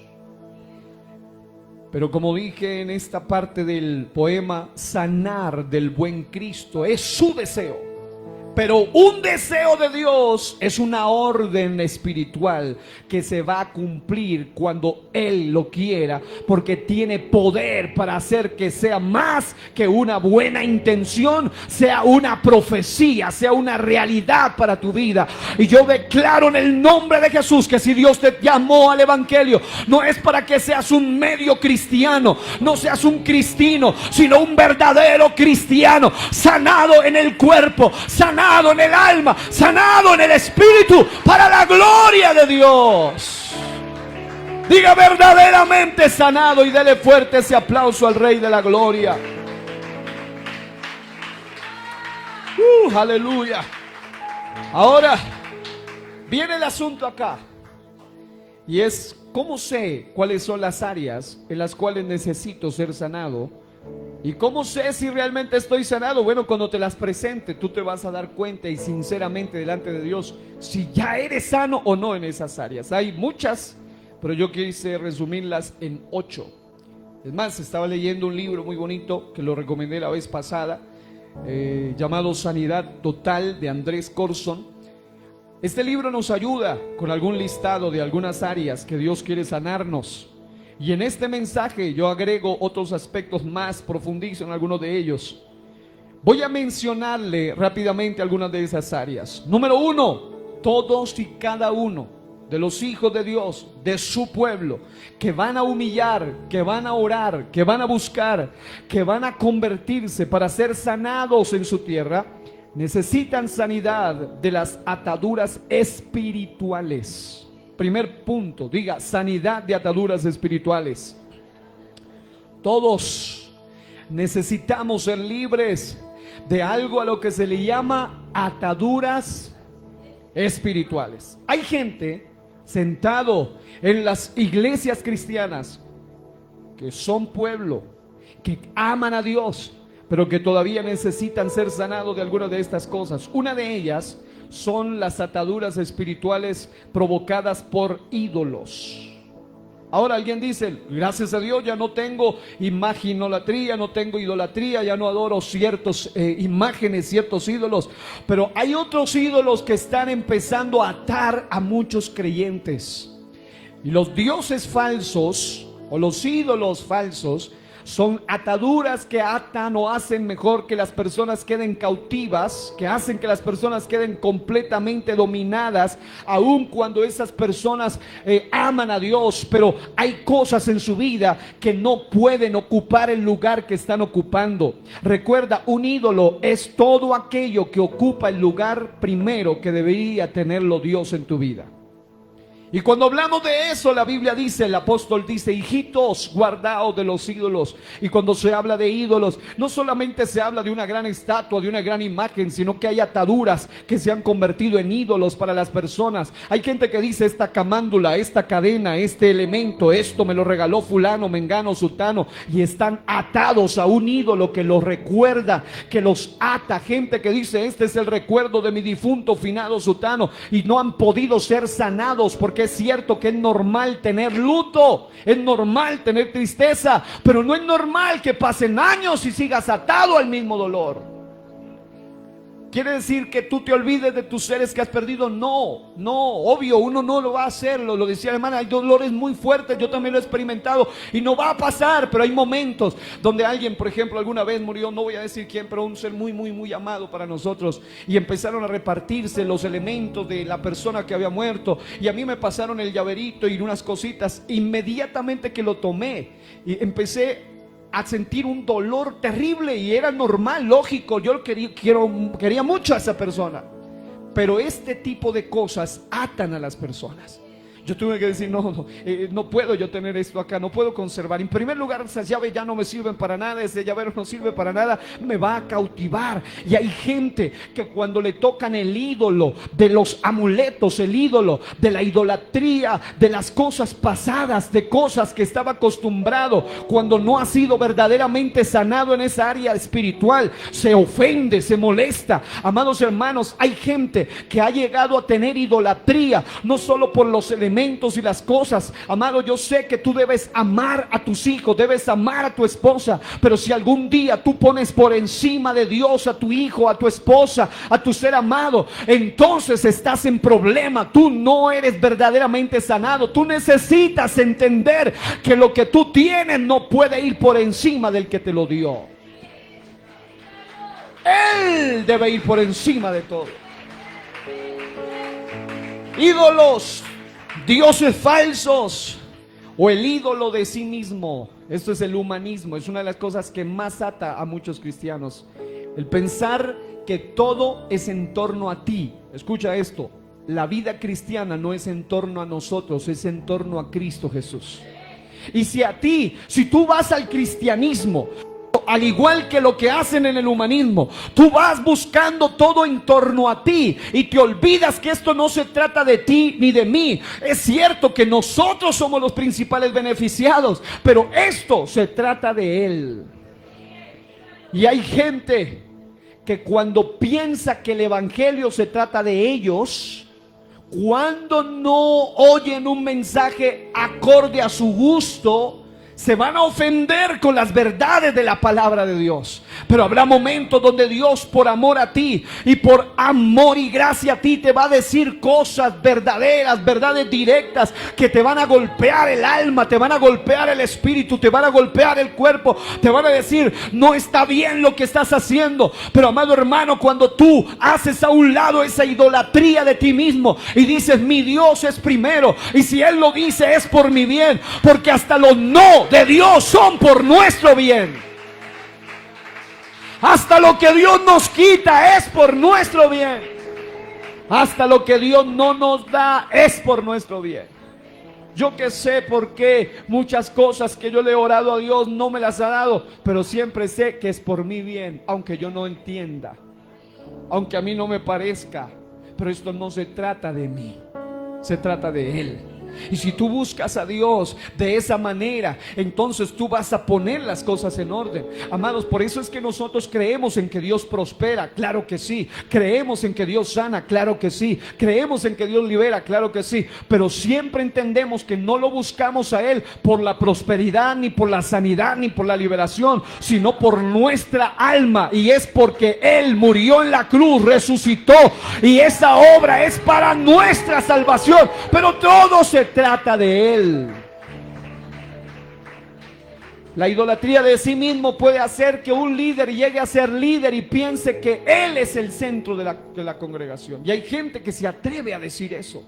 Pero como dije en esta parte del poema, sanar del buen Cristo es su deseo. Pero un deseo de Dios es una orden espiritual que se va a cumplir cuando Él lo quiera, porque tiene poder para hacer que sea más que una buena intención, sea una profecía, sea una realidad para tu vida. Y yo declaro en el nombre de Jesús que si Dios te llamó al evangelio, no es para que seas un medio cristiano, no seas un cristino, sino un verdadero cristiano, sanado en el cuerpo, sanado en el alma, sanado en el espíritu, para la gloria de Dios. Diga verdaderamente sanado y dele fuerte ese aplauso al Rey de la Gloria. Aleluya. Ahora viene el asunto acá, y es cómo sé cuáles son las áreas en las cuales necesito ser sanado. ¿Y cómo sé si realmente estoy sanado? Bueno, cuando te las presente, tú te vas a dar cuenta y sinceramente delante de Dios si ya eres sano o no en esas áreas. Hay muchas, pero yo quise resumirlas en 8. Es más, estaba leyendo un libro muy bonito que lo recomendé la vez pasada, llamado Sanidad Total, de Andrés Corzón. Este libro nos ayuda con algún listado de algunas áreas que Dios quiere sanarnos. Y en este mensaje yo agrego otros aspectos más, profundizo en algunos de ellos. Voy a mencionarle rápidamente algunas de esas áreas. Número 1, todos y cada uno de los hijos de Dios, de su pueblo, que van a humillar, que van a orar, que van a buscar, que van a convertirse para ser sanados en su tierra, necesitan sanidad de las ataduras espirituales. Primer punto, diga sanidad de ataduras espirituales. Todos necesitamos ser libres de algo a lo que se le llama ataduras espirituales. Hay gente sentado en las iglesias cristianas que son pueblo, que aman a Dios, pero que todavía necesitan ser sanados de algunas de estas cosas. Una de ellas son las ataduras espirituales provocadas por ídolos. Ahora alguien dice, gracias a Dios ya no tengo imaginolatría, no tengo idolatría, ya no adoro ciertas imágenes, ciertos ídolos. Pero hay otros ídolos que están empezando a atar a muchos creyentes. Y los dioses falsos o los ídolos falsos son ataduras que atan o hacen mejor que las personas queden cautivas, que hacen que las personas queden completamente dominadas, aun cuando esas personas aman a Dios, pero hay cosas en su vida que no pueden ocupar el lugar que están ocupando. Recuerda, un ídolo es todo aquello que ocupa el lugar primero que debería tenerlo Dios en tu vida. Y cuando hablamos de eso, la Biblia dice, el apóstol dice, hijitos, guardaos de los ídolos. Y cuando se habla de ídolos, no solamente se habla de una gran estatua, de una gran imagen, sino que hay ataduras que se han convertido en ídolos para las personas. Hay gente que dice, esta camándula, esta cadena, este elemento, esto me lo regaló fulano, mengano, sutano, y están atados a un ídolo que los recuerda, que los ata. Gente que dice, este es el recuerdo de mi difunto finado sutano, y no han podido ser sanados, porque es cierto que es normal tener luto, es normal tener tristeza, pero no es normal que pasen años y sigas atado al mismo dolor. ¿Quiere decir que tú te olvides de tus seres que has perdido? No, obvio, uno no lo va a hacer. Lo decía la hermana, hay dolores muy fuertes, yo también lo he experimentado y no va a pasar, pero hay momentos donde alguien, por ejemplo, alguna vez murió, no voy a decir quién, pero un ser muy amado para nosotros, y empezaron a repartirse los elementos de la persona que había muerto, y a mí me pasaron el llaverito y unas cositas. Inmediatamente que lo tomé y empecé a sentir un dolor terrible, y era normal, lógico, yo quería mucho a esa persona, pero este tipo de cosas atan a las personas. Yo tuve que decir, no puedo yo tener esto acá, no puedo conservar. En primer lugar, esas llaves ya no me sirven para nada, ese llavero no sirve para nada, me va a cautivar. Y hay gente que cuando le tocan el ídolo de los amuletos, el ídolo de la idolatría, de las cosas pasadas, de cosas que estaba acostumbrado, cuando no ha sido verdaderamente sanado en esa área espiritual, se ofende, se molesta. Amados hermanos, hay gente que ha llegado a tener idolatría, no solo por los elementos elementos y las cosas. Amado, yo sé que tú debes amar a tus hijos, debes amar a tu esposa, pero si algún día tú pones por encima de Dios a tu hijo, a tu esposa, a tu ser amado, entonces estás en problema. Tú no eres verdaderamente sanado. Tú necesitas entender que lo que tú tienes no puede ir por encima del que te lo dio. Él debe ir por encima de todo. Ídolos, dioses falsos o el ídolo de sí mismo. Esto es el humanismo. Es una de las cosas que más ata a muchos cristianos. El pensar que todo es en torno a ti. Escucha esto. La vida cristiana no es en torno a nosotros, es en torno a Cristo Jesús. Y si tú vas al cristianismo, al igual que lo que hacen en el humanismo, tú vas buscando todo en torno a ti y te olvidas que esto no se trata de ti ni de mí. Es cierto que nosotros somos los principales beneficiados, pero esto se trata de Él. Y hay gente que cuando piensa que el evangelio se trata de ellos, cuando no oyen un mensaje acorde a su gusto, se van a ofender con las verdades de la palabra de Dios. Pero habrá momentos donde Dios, por amor a ti y por amor y gracia a ti, te va a decir cosas verdaderas, verdades directas, que te van a golpear el alma, te van a golpear el espíritu, te van a golpear el cuerpo, te van a decir, no está bien lo que estás haciendo. Pero amado hermano, cuando tú haces a un lado esa idolatría de ti mismo y dices, mi Dios es primero, y si Él lo dice es por mi bien, porque hasta los no de Dios son por nuestro bien. Hasta lo que Dios nos quita es por nuestro bien. Hasta lo que Dios no nos da es por nuestro bien. Yo que sé por qué muchas cosas que yo le he orado a Dios no me las ha dado, pero siempre sé que es por mi bien, aunque yo no entienda, aunque a mí no me parezca. Pero esto no se trata de mí, se trata de Él. Y si tú buscas a Dios de esa manera, entonces tú vas a poner las cosas en orden. Amados, por eso es que nosotros creemos en que Dios prospera, claro que sí. Creemos en que Dios sana, claro que sí. Creemos en que Dios libera, claro que sí. Pero siempre entendemos que no lo buscamos a Él por la prosperidad, ni por la sanidad, ni por la liberación, sino por nuestra alma. Y es porque Él murió en la cruz, resucitó, y esa obra es para nuestra salvación. Pero todo se trata de Él. La idolatría de sí mismo puede hacer que un líder llegue a ser líder y piense que él es el centro de la congregación. Y hay gente que se atreve a decir eso.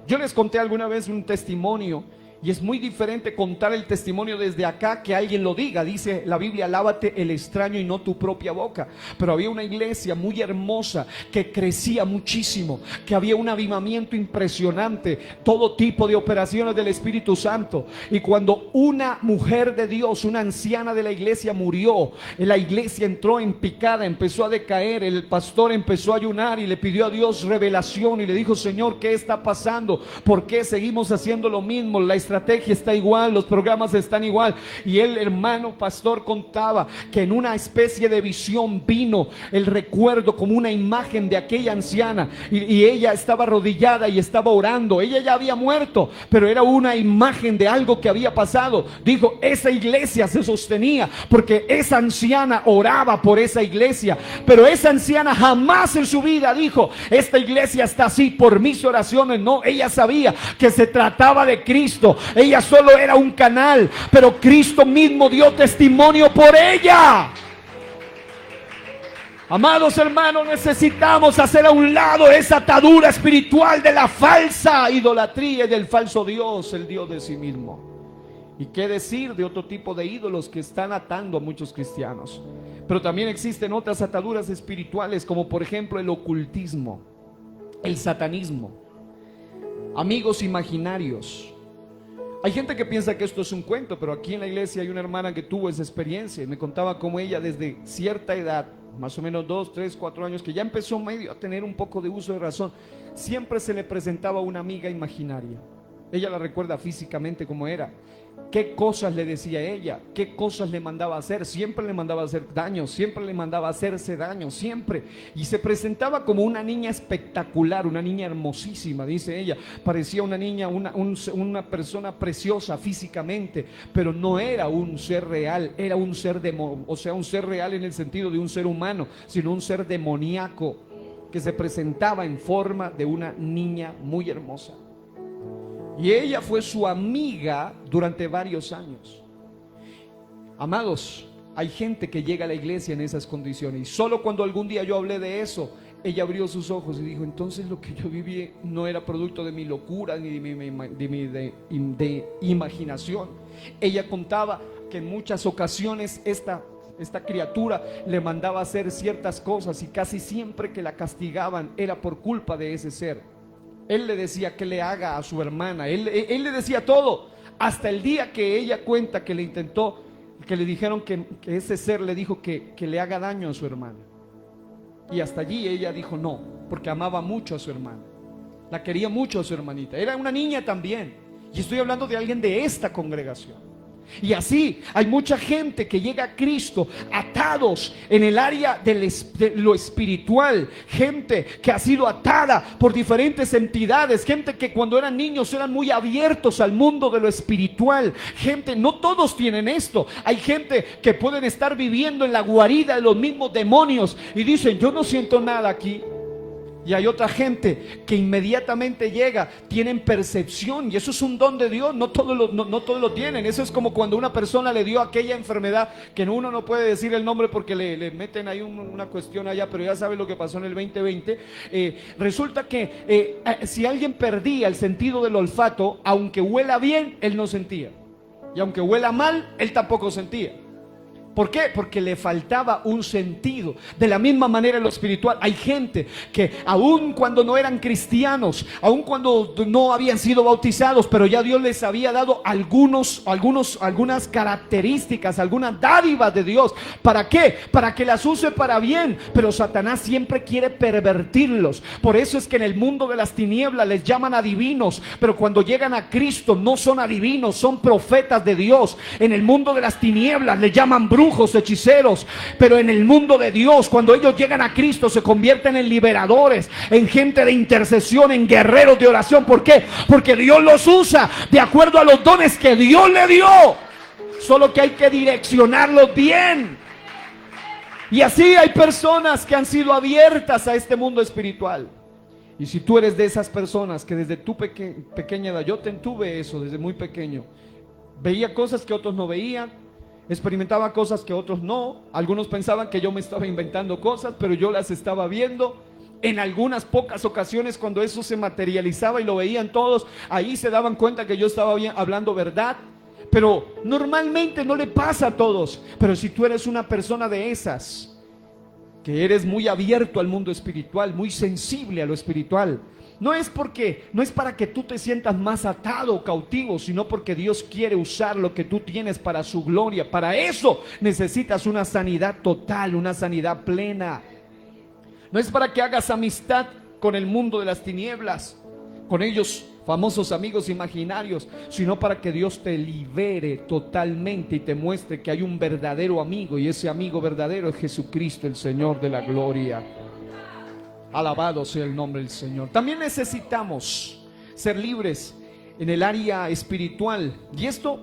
Yo les conté alguna vez un testimonio, y es muy diferente contar el testimonio desde acá que alguien lo diga. Dice la Biblia, lávate el extraño y no tu propia boca. Pero había una iglesia muy hermosa que crecía muchísimo, que había un avivamiento impresionante, todo tipo de operaciones del Espíritu Santo. Y cuando una mujer de Dios, una anciana de la iglesia murió, la iglesia entró en picada, empezó a decaer. El pastor empezó a ayunar y le pidió a Dios revelación y le dijo, Señor, ¿qué está pasando? ¿Por qué seguimos haciendo lo mismo? La estrategia está igual, los programas están igual. Y el hermano pastor contaba que en una especie de visión vino el recuerdo como una imagen de aquella anciana, y ella estaba arrodillada y estaba orando. Ella ya había muerto, pero era una imagen de algo que había pasado. Dijo, esa iglesia se sostenía porque esa anciana oraba por esa iglesia, pero esa anciana jamás en su vida dijo, esta iglesia está así por mis oraciones. No, ella sabía que se trataba de Cristo. Ella solo era un canal, pero Cristo mismo dio testimonio por ella. Amados hermanos, necesitamos hacer a un lado esa atadura espiritual de la falsa idolatría y del falso Dios, el Dios de sí mismo. Y qué decir de otro tipo de ídolos que están atando a muchos cristianos. Pero también existen otras ataduras espirituales, como por ejemplo el ocultismo, el satanismo, amigos imaginarios. Hay gente que piensa que esto es un cuento, pero aquí en la iglesia hay una hermana que tuvo esa experiencia y me contaba cómo ella desde cierta edad, más o menos 2, 3, 4 años, que ya empezó medio a tener un poco de uso de razón, siempre se le presentaba una amiga imaginaria. Ella la recuerda físicamente como era. ¿Qué cosas le decía ella? ¿Qué cosas le mandaba a hacer? Siempre le mandaba a hacer daño, siempre le mandaba a hacerse daño, siempre. Y se presentaba como una niña espectacular, una niña hermosísima, dice ella. Parecía una niña, una persona preciosa físicamente, pero no era un ser real, era un ser un ser real en el sentido de un ser humano, sino un ser demoníaco que se presentaba en forma de una niña muy hermosa. Y ella fue su amiga durante varios años. Amados, hay gente que llega a la iglesia en esas condiciones. Y solo cuando algún día yo hablé de eso, ella abrió sus ojos y dijo: entonces lo que yo viví no era producto de mi locura ni de mi imaginación. Ella contaba que en muchas ocasiones esta criatura le mandaba hacer ciertas cosas y casi siempre que la castigaban era por culpa de ese ser. Él le decía que le haga a su hermana, él le decía todo, hasta el día que ella cuenta que le intentó, que le dijeron que ese ser le dijo que le haga daño a su hermana. Y hasta allí ella dijo no, porque amaba mucho a su hermana, la quería mucho a su hermanita, era una niña también. Y estoy hablando de alguien de esta congregación. Y así hay mucha gente que llega a Cristo atados en el área de lo espiritual, gente que ha sido atada por diferentes entidades, gente que cuando eran niños eran muy abiertos al mundo de lo espiritual, gente, no todos tienen esto, hay gente que pueden estar viviendo en la guarida de los mismos demonios y dicen: yo no siento nada aquí. Y hay otra gente que inmediatamente llega, tienen percepción, y eso es un don de Dios. No todos lo tienen. Eso es como cuando una persona le dio aquella enfermedad que uno no puede decir el nombre porque le meten ahí una cuestión allá, pero ya sabe lo que pasó en el 2020. Resulta que si alguien perdía el sentido del olfato, aunque huela bien, él no sentía, y aunque huela mal, él tampoco sentía. ¿Por qué? Porque le faltaba un sentido. De la misma manera en lo espiritual hay gente que aun cuando no eran cristianos, aun cuando no habían sido bautizados, pero ya Dios les había dado algunas características, algunas dádivas de Dios. ¿Para qué? Para que las use para bien, pero Satanás siempre quiere pervertirlos. Por eso es que en el mundo de las tinieblas les llaman adivinos, pero cuando llegan a Cristo no son adivinos, son profetas de Dios. En el mundo de las tinieblas les llaman brujos, hechiceros, pero en el mundo de Dios, cuando ellos llegan a Cristo, se convierten en liberadores, en gente de intercesión, en guerreros de oración. ¿Por qué? Porque Dios los usa de acuerdo a los dones que Dios le dio, solo que hay que direccionarlos bien. Y así hay personas que han sido abiertas a este mundo espiritual. Y si tú eres de esas personas que desde tu pequeña edad, yo tuve eso desde muy pequeño, veía cosas que otros no veían, experimentaba cosas que otros no. Algunos pensaban que yo me estaba inventando cosas, pero yo las estaba viendo. En algunas pocas ocasiones, cuando eso se materializaba y lo veían todos, ahí se daban cuenta que yo estaba hablando verdad. Pero normalmente no le pasa a todos. Pero si tú eres una persona de esas, que eres muy abierto al mundo espiritual, muy sensible a lo espiritual, no es para que tú te sientas más atado o cautivo, sino porque Dios quiere usar lo que tú tienes para su gloria. Para eso necesitas una sanidad total, una sanidad plena. No es para que hagas amistad con el mundo de las tinieblas, con ellos famosos amigos imaginarios, sino para que Dios te libere totalmente y te muestre que hay un verdadero amigo, y ese amigo verdadero es Jesucristo, el Señor de la gloria. Alabado sea el nombre del Señor. También necesitamos ser libres en el área espiritual. Y esto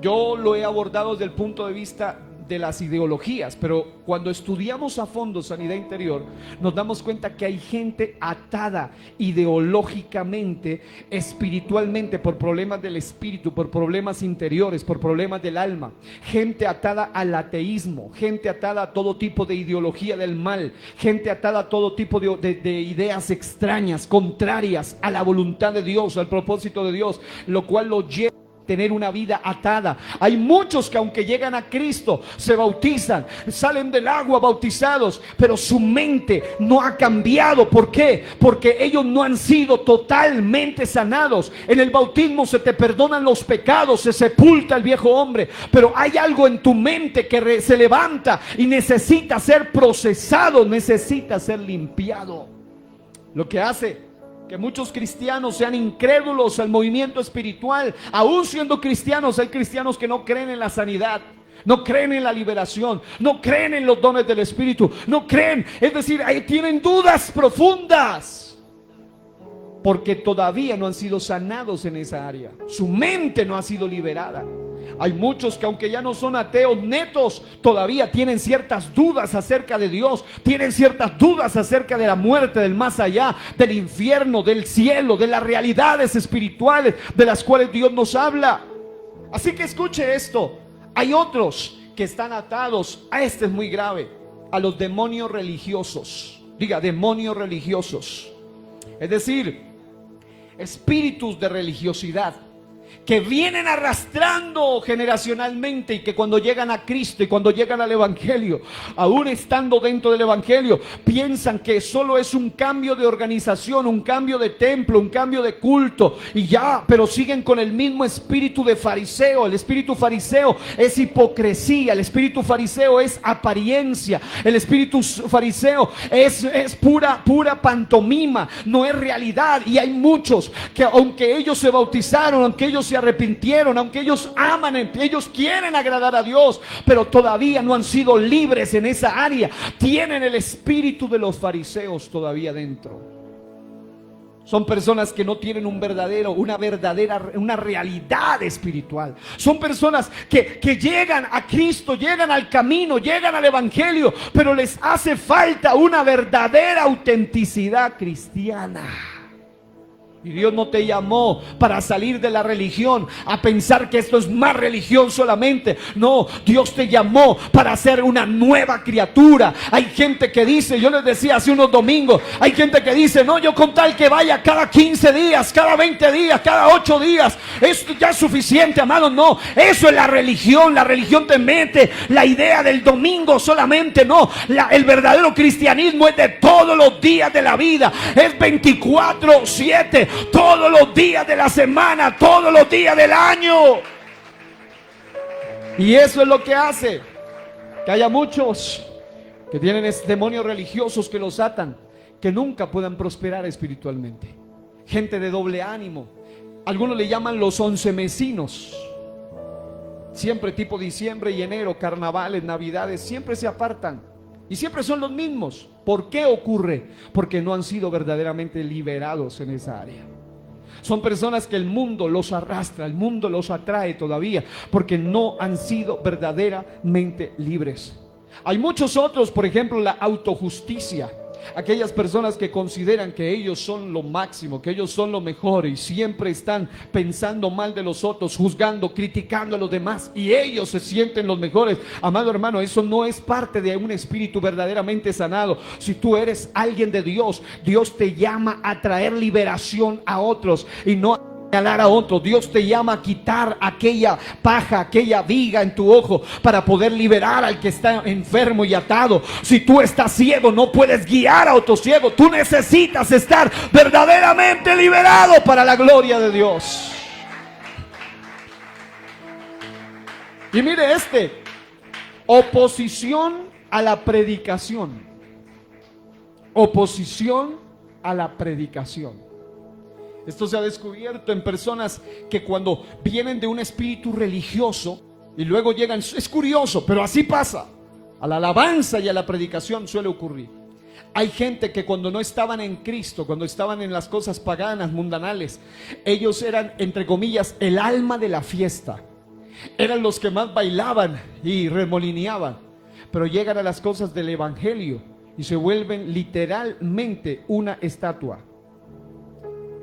yo lo he abordado desde el punto de vista de las ideologías, pero cuando estudiamos a fondo sanidad interior, nos damos cuenta que hay gente atada ideológicamente, espiritualmente, por problemas del espíritu, por problemas interiores, por problemas del alma. Gente atada al ateísmo, gente atada a todo tipo de ideología del mal, gente atada a todo tipo de ideas extrañas, contrarias a la voluntad de Dios, al propósito de Dios, lo cual lo lleva tener una vida atada. Hay muchos que aunque llegan a Cristo, se bautizan, salen del agua bautizados, pero su mente no ha cambiado. ¿Por qué? Porque ellos no han sido totalmente sanados. En el bautismo se te perdonan los pecados, se sepulta el viejo hombre, pero hay algo en tu mente que se levanta y necesita ser procesado, necesita ser limpiado. Lo que hace Que muchos cristianos sean incrédulos al movimiento espiritual. Aún siendo cristianos, hay cristianos que no creen en la sanidad, no creen en la liberación, no creen en los dones del Espíritu, no creen, es decir, ahí tienen dudas profundas, porque todavía no han sido sanados en esa área. Su mente no ha sido liberada. Hay muchos que, aunque ya no son ateos netos, todavía tienen ciertas dudas acerca de Dios, tienen ciertas dudas acerca de la muerte, del más allá, del infierno, del cielo, de las realidades espirituales de las cuales Dios nos habla. Así que escuche esto. Hay otros que están atados, este es muy grave, a los demonios religiosos. Diga, demonios religiosos. Es decir, espíritus de religiosidad que vienen arrastrando generacionalmente, y que cuando llegan a Cristo y cuando llegan al Evangelio, aún estando dentro del Evangelio, piensan que solo es un cambio de organización, un cambio de templo, un cambio de culto y ya, pero siguen con el mismo espíritu de fariseo. El espíritu fariseo es hipocresía, el espíritu fariseo es apariencia, el espíritu fariseo es pura pantomima, no es realidad. Y hay muchos que, aunque ellos se bautizaron, aunque ellos se arrepintieron, aunque ellos aman, ellos quieren agradar a Dios, pero todavía no han sido libres en esa área. Tienen el espíritu de los fariseos todavía dentro. Son personas que no tienen una realidad espiritual. Son personas que llegan a Cristo, llegan al camino, llegan al Evangelio, pero les hace falta una verdadera autenticidad cristiana. Y Dios no te llamó para salir de la religión, a pensar que esto es más religión solamente. No, Dios te llamó para ser una nueva criatura. Hay gente que dice, yo les decía hace unos domingos, hay gente que dice, no, yo con tal que vaya cada 15 días, cada 20 días, cada 8 días, esto ya es suficiente, amado. No, eso es la religión. La religión te mete la idea del domingo solamente. No, el verdadero cristianismo es de todos los días de la vida, es 24/7. Todos los días de la semana, todos los días del año. Y eso es lo que hace que haya muchos que tienen demonios religiosos que los atan, que nunca puedan prosperar espiritualmente. Gente de doble ánimo. Algunos le llaman los 11 mesinos. Siempre tipo diciembre y enero, carnavales, navidades, siempre se apartan. Y siempre son los mismos. ¿Por qué ocurre? Porque no han sido verdaderamente liberados en esa área. Son personas que el mundo los arrastra, el mundo los atrae todavía, porque no han sido verdaderamente libres. Hay muchos otros, por ejemplo, la autojusticia. Aquellas personas que consideran que ellos son lo máximo, que ellos son lo mejor, y siempre están pensando mal de los otros, juzgando, criticando a los demás, y ellos se sienten los mejores. Amado hermano, eso no es parte de un espíritu verdaderamente sanado. Si tú eres alguien de Dios, Dios te llama a traer liberación a otros y no a señalar a otros. Dios te llama a quitar aquella paja, aquella viga en tu ojo, para poder liberar al que está enfermo y atado. Si tú estás ciego, no puedes guiar a otro ciego. Tú necesitas estar verdaderamente liberado para la gloria de Dios. Y mire oposición a la predicación. Oposición a la predicación. Esto se ha descubierto en personas que cuando vienen de un espíritu religioso y luego llegan, es curioso, pero así pasa, a la alabanza y a la predicación suele ocurrir. Hay gente que cuando no estaban en Cristo, cuando estaban en las cosas paganas, mundanales, ellos eran, entre comillas, el alma de la fiesta. Eran los que más bailaban y remolineaban, pero llegan a las cosas del Evangelio y se vuelven literalmente una estatua.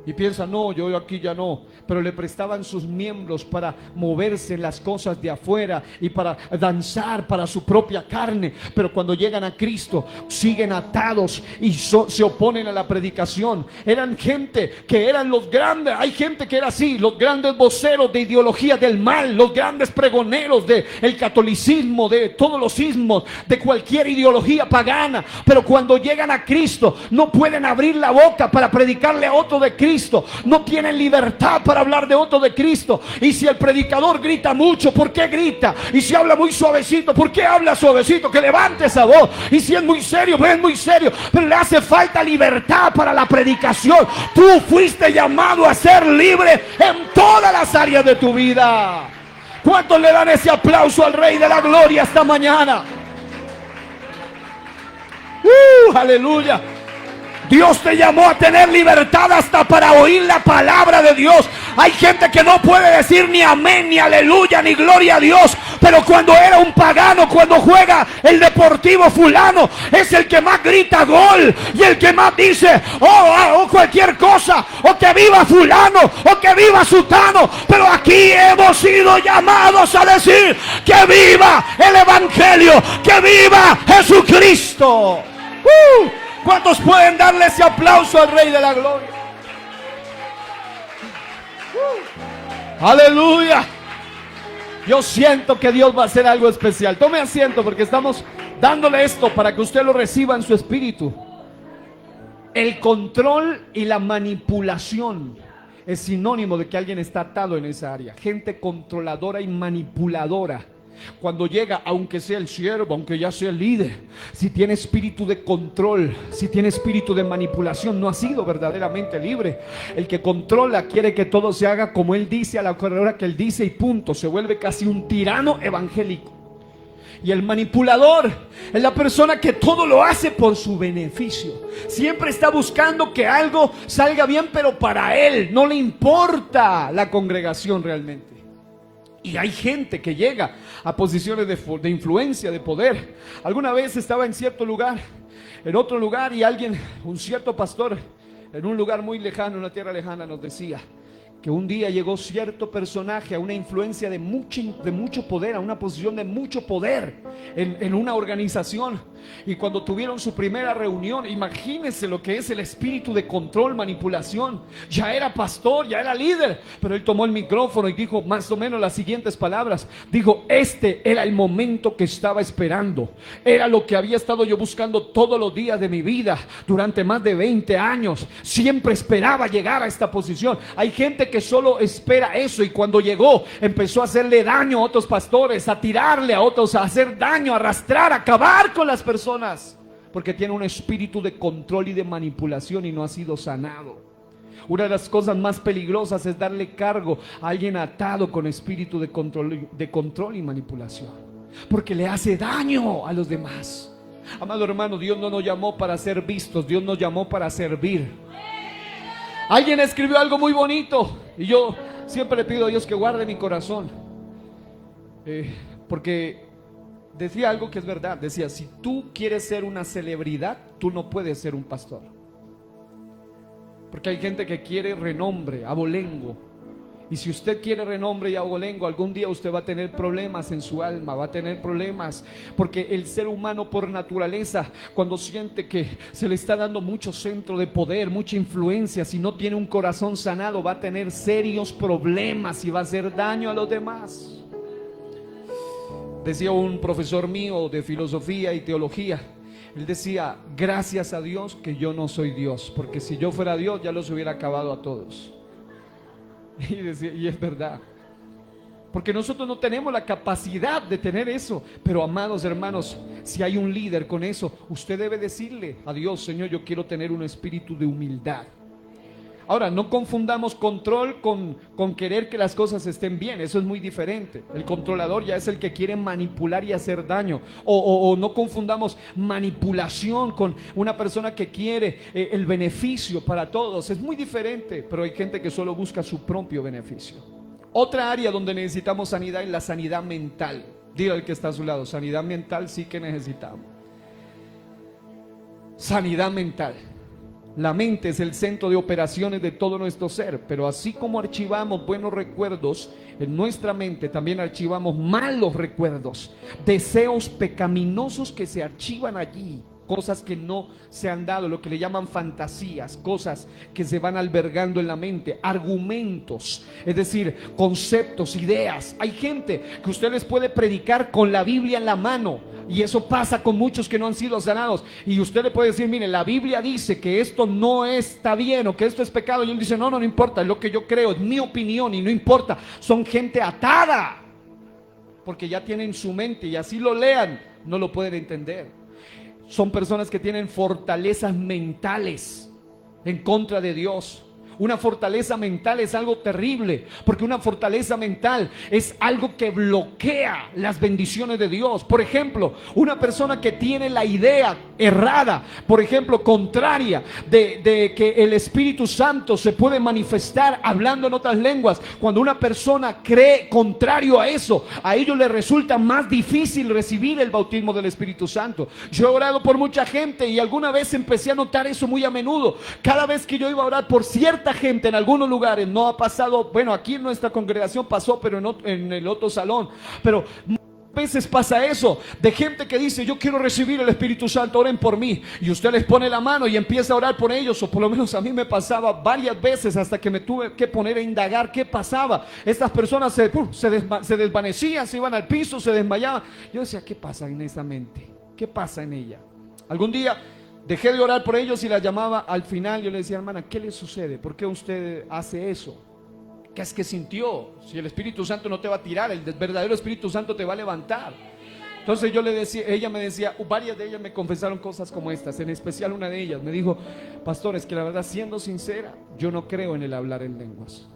Y piensa, no, yo aquí ya no. Pero le prestaban sus miembros para moverse en las cosas de afuera y para danzar para su propia carne. Pero cuando llegan a Cristo, siguen atados y se oponen a la predicación. Eran gente que eran los grandes. Hay gente que era así, los grandes voceros de ideología del mal, los grandes pregoneros del catolicismo, de todos los ismos, de cualquier ideología pagana. Pero cuando llegan a Cristo, no pueden abrir la boca para predicarle a otro de Cristo, Cristo no tienen libertad para hablar de otro de Cristo. Y si el predicador grita mucho, ¿por qué grita? Y si habla muy suavecito, ¿por qué habla suavecito? Que levante esa voz. Y si es muy serio, pues es muy serio. Pero le hace falta libertad para la predicación. Tú fuiste llamado a ser libre en todas las áreas de tu vida. ¿Cuántos le dan ese aplauso al Rey de la Gloria esta mañana? Aleluya. Dios te llamó a tener libertad hasta para oír la palabra de Dios. Hay gente que no puede decir ni amén, ni aleluya, ni gloria a Dios. Pero cuando era un pagano, cuando juega el Deportivo fulano, es el que más grita gol. Y el que más dice, oh, cualquier cosa. O que viva fulano, o que viva sutano. Pero aquí hemos sido llamados a decir que viva el Evangelio, que viva Jesucristo. ¿Cuántos pueden darle ese aplauso al Rey de la Gloria? Aleluya. Yo siento que Dios va a hacer algo especial. Tome asiento porque estamos dándole esto para que usted lo reciba en su espíritu. El control y la manipulación es sinónimo de que alguien está atado en esa área. Gente controladora y manipuladora. Cuando llega, aunque sea el siervo, aunque ya sea el líder, si tiene espíritu de control, si tiene espíritu de manipulación, no ha sido verdaderamente libre. El que controla quiere que todo se haga como él dice, a la hora que él dice y punto. Se vuelve casi un tirano evangélico. Y el manipulador es la persona que todo lo hace por su beneficio. Siempre está buscando que algo salga bien, pero para él no le importa la congregación realmente. Y hay gente que llega a posiciones de influencia, de poder. Alguna vez estaba en cierto lugar, en otro lugar, y un cierto pastor, en un lugar muy lejano, en una tierra lejana, nos decía que un día llegó cierto personaje a una influencia de mucho poder, a una posición de mucho poder en una organización. Y cuando tuvieron su primera reunión, imagínense lo que es el espíritu de control, manipulación. Ya era pastor, ya era líder, pero él tomó el micrófono y dijo más o menos las siguientes palabras. Dijo, este era el momento que estaba esperando. Era lo que había estado yo buscando todos los días de mi vida durante más de 20 años. Siempre esperaba llegar a esta posición. Hay gente que solo espera eso, y cuando llegó empezó a hacerle daño a otros pastores, a tirarle a otros, a hacer daño, a arrastrar, a acabar con las personas, porque tiene un espíritu de control y de manipulación y no ha sido sanado. Una de las cosas más peligrosas es darle cargo a alguien atado con espíritu de control y manipulación, porque le hace daño a los demás. Amado hermano, Dios no nos llamó para ser vistos, Dios nos llamó para servir. Alguien escribió algo muy bonito y yo siempre le pido a Dios que guarde mi corazón, porque decía algo que es verdad. Decía, si tú quieres ser una celebridad, tú no puedes ser un pastor, porque hay gente que quiere renombre, abolengo. Y si usted quiere renombre y abolengo, algún día usted va a tener problemas en su alma, va a tener problemas, porque el ser humano por naturaleza, cuando siente que se le está dando mucho centro de poder, mucha influencia, si no tiene un corazón sanado, va a tener serios problemas y va a hacer daño a los demás. Decía un profesor mío de filosofía y teología, él decía, gracias a Dios que yo no soy Dios, porque si yo fuera Dios ya los hubiera acabado a todos. Y decía, y es verdad, porque nosotros no tenemos la capacidad de tener eso. Pero amados hermanos, si hay un líder con eso, usted debe decirle a Dios, Señor, yo quiero tener un espíritu de humildad. Ahora, no confundamos control con querer que las cosas estén bien. Eso es muy diferente. El controlador ya es el que quiere manipular y hacer daño. O no confundamos manipulación con una persona que quiere el beneficio para todos. Es muy diferente, pero hay gente que solo busca su propio beneficio. Otra área donde necesitamos sanidad es la sanidad mental. Dile al que está a su lado, sanidad mental sí que necesitamos. Sanidad mental. La mente es el centro de operaciones de todo nuestro ser, pero así como archivamos buenos recuerdos en nuestra mente, también archivamos malos recuerdos, deseos pecaminosos que se archivan allí cosas que no se han dado, lo que le llaman fantasías, cosas que se van albergando en la mente, argumentos, es decir, conceptos, ideas. Hay gente que usted les puede predicar con la Biblia en la mano, y eso pasa con muchos que no han sido sanados, y usted le puede decir, mire, la Biblia dice que esto no está bien o que esto es pecado, y él dice, no importa, es lo que yo creo, es mi opinión y no importa. Son gente atada, porque ya tienen su mente, y así lo lean, no lo pueden entender. Son personas que tienen fortalezas mentales en contra de Dios. Una fortaleza mental es algo terrible, porque una fortaleza mental es algo que bloquea las bendiciones de Dios. Por ejemplo, una persona que tiene la idea errada, por ejemplo, contraria de que el Espíritu Santo se puede manifestar hablando en otras lenguas. Cuando una persona cree contrario a eso, a ellos les resulta más difícil recibir el bautismo del Espíritu Santo. Yo he orado por mucha gente y alguna vez empecé a notar eso muy a menudo. Cada vez que yo iba a orar por cierta gente en algunos lugares, no ha pasado, bueno, aquí en nuestra congregación pasó, pero en el otro salón, pero a veces pasa eso, de gente que dice, yo quiero recibir el Espíritu Santo, oren por mí, y usted les pone la mano y empieza a orar por ellos, o por lo menos a mí me pasaba varias veces, hasta que me tuve que poner a indagar qué pasaba. Estas personas se desvanecían, se iban al piso, se desmayaban. Yo decía, ¿qué pasa en esa mente? ¿Qué pasa en ella? Algún día dejé de orar por ellos y la llamaba. Al final yo le decía, hermana, ¿qué le sucede? ¿Por qué usted hace eso? ¿Qué es que sintió? Si el Espíritu Santo no te va a tirar, el verdadero Espíritu Santo te va a levantar. Entonces yo le decía, ella me decía, varias de ellas me confesaron cosas como estas, en especial una de ellas me dijo, pastor, es que la verdad, siendo sincera, yo no creo en el hablar en lenguas.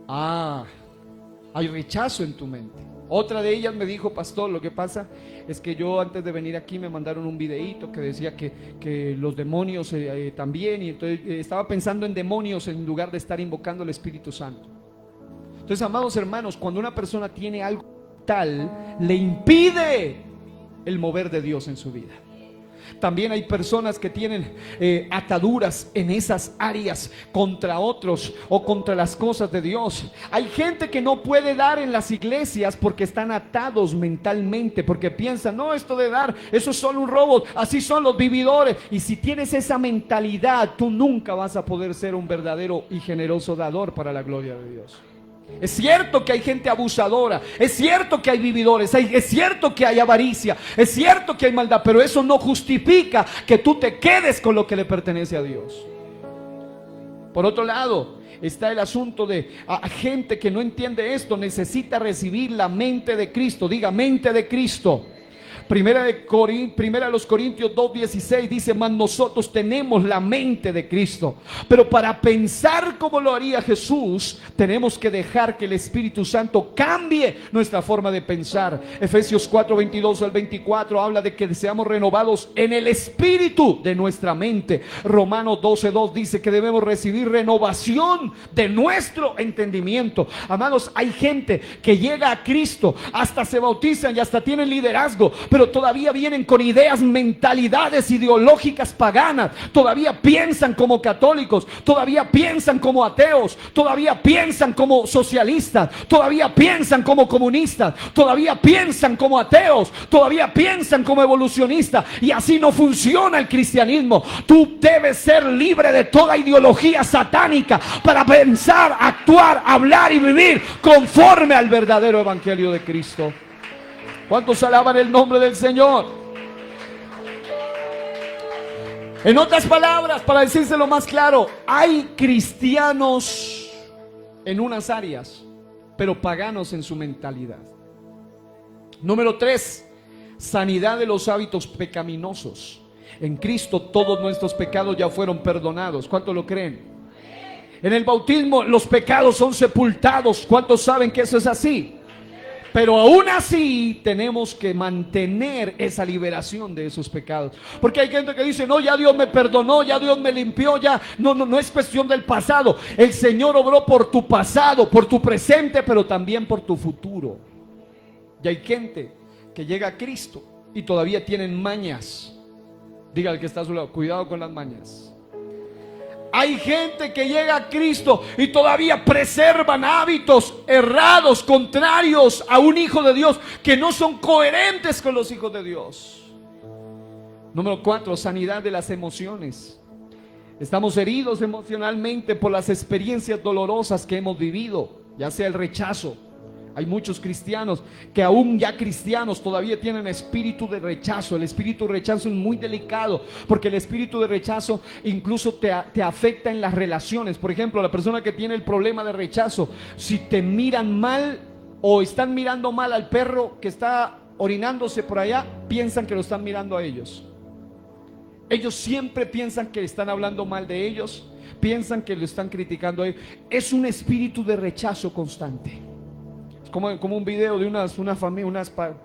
Hay rechazo en tu mente. Otra de ellas me dijo, pastor, lo que pasa es que yo antes de venir aquí me mandaron un videíto que decía que los demonios también, y entonces estaba pensando en demonios en lugar de estar invocando al Espíritu Santo. Entonces, amados hermanos, cuando una persona tiene algo tal, le impide el mover de Dios en su vida. También hay personas que tienen ataduras en esas áreas contra otros o contra las cosas de Dios. Hay gente que no puede dar en las iglesias porque están atados mentalmente, porque piensan, no, esto de dar, eso es solo un robo, así son los vividores. Y si tienes esa mentalidad, tú nunca vas a poder ser un verdadero y generoso dador para la gloria de Dios. Es cierto que hay gente abusadora, es cierto que hay vividores, es cierto que hay avaricia, es cierto que hay maldad, pero eso no justifica que tú te quedes con lo que le pertenece a Dios. Por otro lado, está el asunto de gente que no entiende esto, necesita recibir la mente de Cristo. Diga, mente de Cristo. Primera a los Corintios 2:16 dice, mas nosotros tenemos la mente de Cristo. Pero para pensar como lo haría Jesús, tenemos que dejar que el Espíritu Santo cambie nuestra forma de pensar. Efesios 4:22 al 24 habla de que seamos renovados en el espíritu de nuestra mente. Romanos 12:2 dice que debemos recibir renovación de nuestro entendimiento. Amados, hay gente que llega a Cristo, hasta se bautizan y hasta tienen liderazgo, pero todavía vienen con ideas, mentalidades ideológicas paganas. Todavía piensan como católicos, todavía piensan como ateos, todavía piensan como socialistas, todavía piensan como comunistas, todavía piensan como ateos, todavía piensan como evolucionistas. Y así no funciona el cristianismo. Tú debes ser libre de toda ideología satánica para pensar, actuar, hablar y vivir conforme al verdadero evangelio de Cristo. ¿Cuántos alaban el nombre del Señor? En otras palabras, para decírselo más claro, hay cristianos en unas áreas, pero paganos en su mentalidad. Número 3, sanidad de los hábitos pecaminosos. En Cristo todos nuestros pecados ya fueron perdonados. ¿Cuántos lo creen? En el bautismo los pecados son sepultados. ¿Cuántos saben que eso es así? Pero aún así tenemos que mantener esa liberación de esos pecados. Porque hay gente que dice, no, ya Dios me perdonó, ya Dios me limpió, ya. No es cuestión del pasado. El Señor obró por tu pasado, por tu presente, pero también por tu futuro. Y hay gente que llega a Cristo y todavía tienen mañas. Diga al que está a su lado, cuidado con las mañas. Hay gente que llega a Cristo y todavía preservan hábitos errados, contrarios a un hijo de Dios, que no son coherentes con los hijos de Dios. Número 4, sanidad de las emociones. Estamos heridos emocionalmente por las experiencias dolorosas que hemos vivido, ya sea el rechazo. Hay muchos cristianos que aún ya cristianos todavía tienen espíritu de rechazo. El espíritu de rechazo es muy delicado, porque el espíritu de rechazo incluso te afecta en las relaciones. Por ejemplo, la persona que tiene el problema de rechazo, si te miran mal o están mirando mal al perro que está orinándose por allá, piensan que lo están mirando a ellos. Ellos siempre piensan que están hablando mal de ellos, piensan que lo están criticando a ellos. Es un espíritu de rechazo constante. Es como un video de unas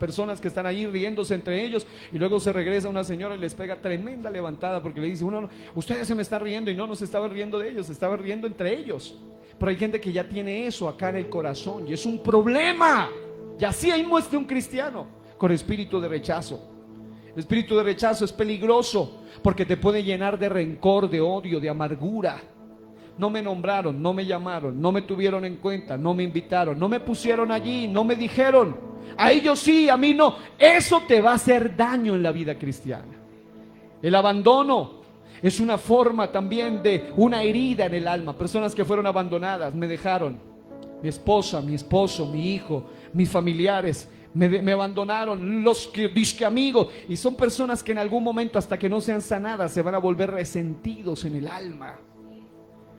personas que están ahí riéndose entre ellos, y luego se regresa una señora y les pega tremenda levantada porque le dice: ustedes se me están riendo, y no se estaban riendo de ellos, se estaban riendo entre ellos. Pero hay gente que ya tiene eso acá en el corazón y es un problema. Y así ahí muestra un cristiano con espíritu de rechazo. El espíritu de rechazo es peligroso porque te puede llenar de rencor, de odio, de amargura. No me nombraron, no me llamaron, no me tuvieron en cuenta, no me invitaron, no me pusieron allí, no me dijeron. A ellos sí, a mí no. Eso te va a hacer daño en la vida cristiana. El abandono es una forma también de una herida en el alma. Personas que fueron abandonadas, me dejaron. Mi esposa, mi esposo, mi hijo, mis familiares me abandonaron, los que dizque amigos, y son personas que en algún momento, hasta que no sean sanadas, se van a volver resentidos en el alma.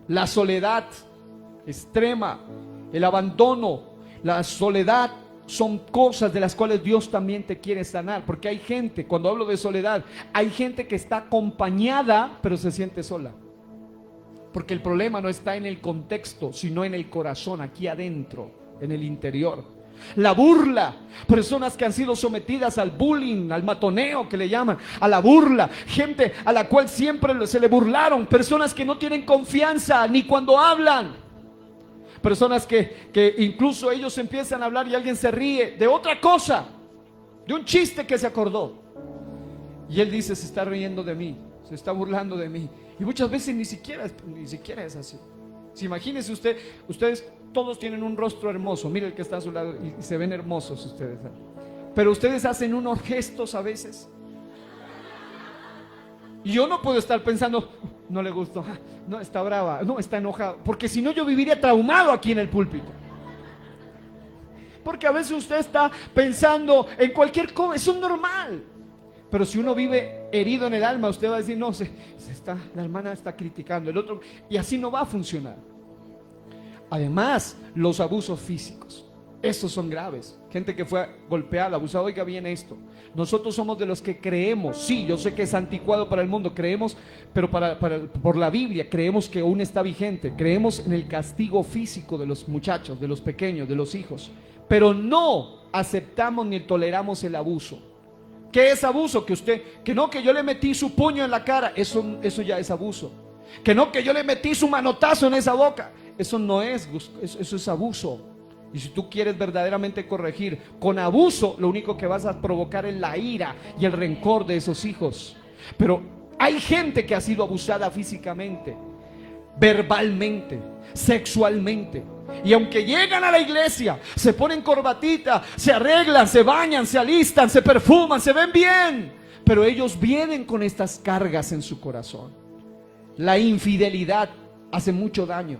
La soledad extrema, el abandono, la soledad son cosas de las cuales Dios también te quiere sanar, porque hay gente, cuando hablo de soledad, hay gente que está acompañada pero se siente sola, porque el problema no está en el contexto, sino en el corazón, aquí adentro, en el interior. La burla, personas que han sido sometidas al bullying, al matoneo que le llaman, a la burla, gente a la cual siempre se le burlaron, personas que no tienen confianza ni cuando hablan, personas que incluso ellos empiezan a hablar y alguien se ríe de otra cosa, de un chiste que se acordó, y él dice: se está riendo de mí, se está burlando de mí, y muchas veces ni siquiera es así. Si imagínense ustedes todos tienen un rostro hermoso, mire el que está a su lado y se ven hermosos ustedes, pero ustedes hacen unos gestos a veces, y yo no puedo estar pensando: no le gustó, no, está brava, no, está enojada, porque si no yo viviría traumado aquí en el púlpito. Porque a veces usted está pensando en cualquier cosa, eso es normal. Pero si uno vive herido en el alma, usted va a decir: no, la hermana está criticando, el otro, y así no va a funcionar. Además, los abusos físicos, estos son graves. Gente que fue golpeada, abusada. Oiga bien esto, nosotros somos de los que creemos, sí, yo sé que es anticuado para el mundo, creemos, pero por la Biblia creemos que aún está vigente. Creemos en el castigo físico de los muchachos, de los pequeños, de los hijos, pero no aceptamos ni toleramos el abuso. ¿Qué es abuso? Que yo le metí su puño en la cara, eso ya es abuso. Que yo le metí su manotazo en esa boca, eso no es, eso es abuso. Y si tú quieres verdaderamente corregir con abuso, lo único que vas a provocar es la ira y el rencor de esos hijos. Pero hay gente que ha sido abusada físicamente, verbalmente, sexualmente, y aunque llegan a la iglesia, se ponen corbatita, se arreglan, se bañan, se alistan, se perfuman, se ven bien, pero ellos vienen con estas cargas en su corazón. La infidelidad hace mucho daño.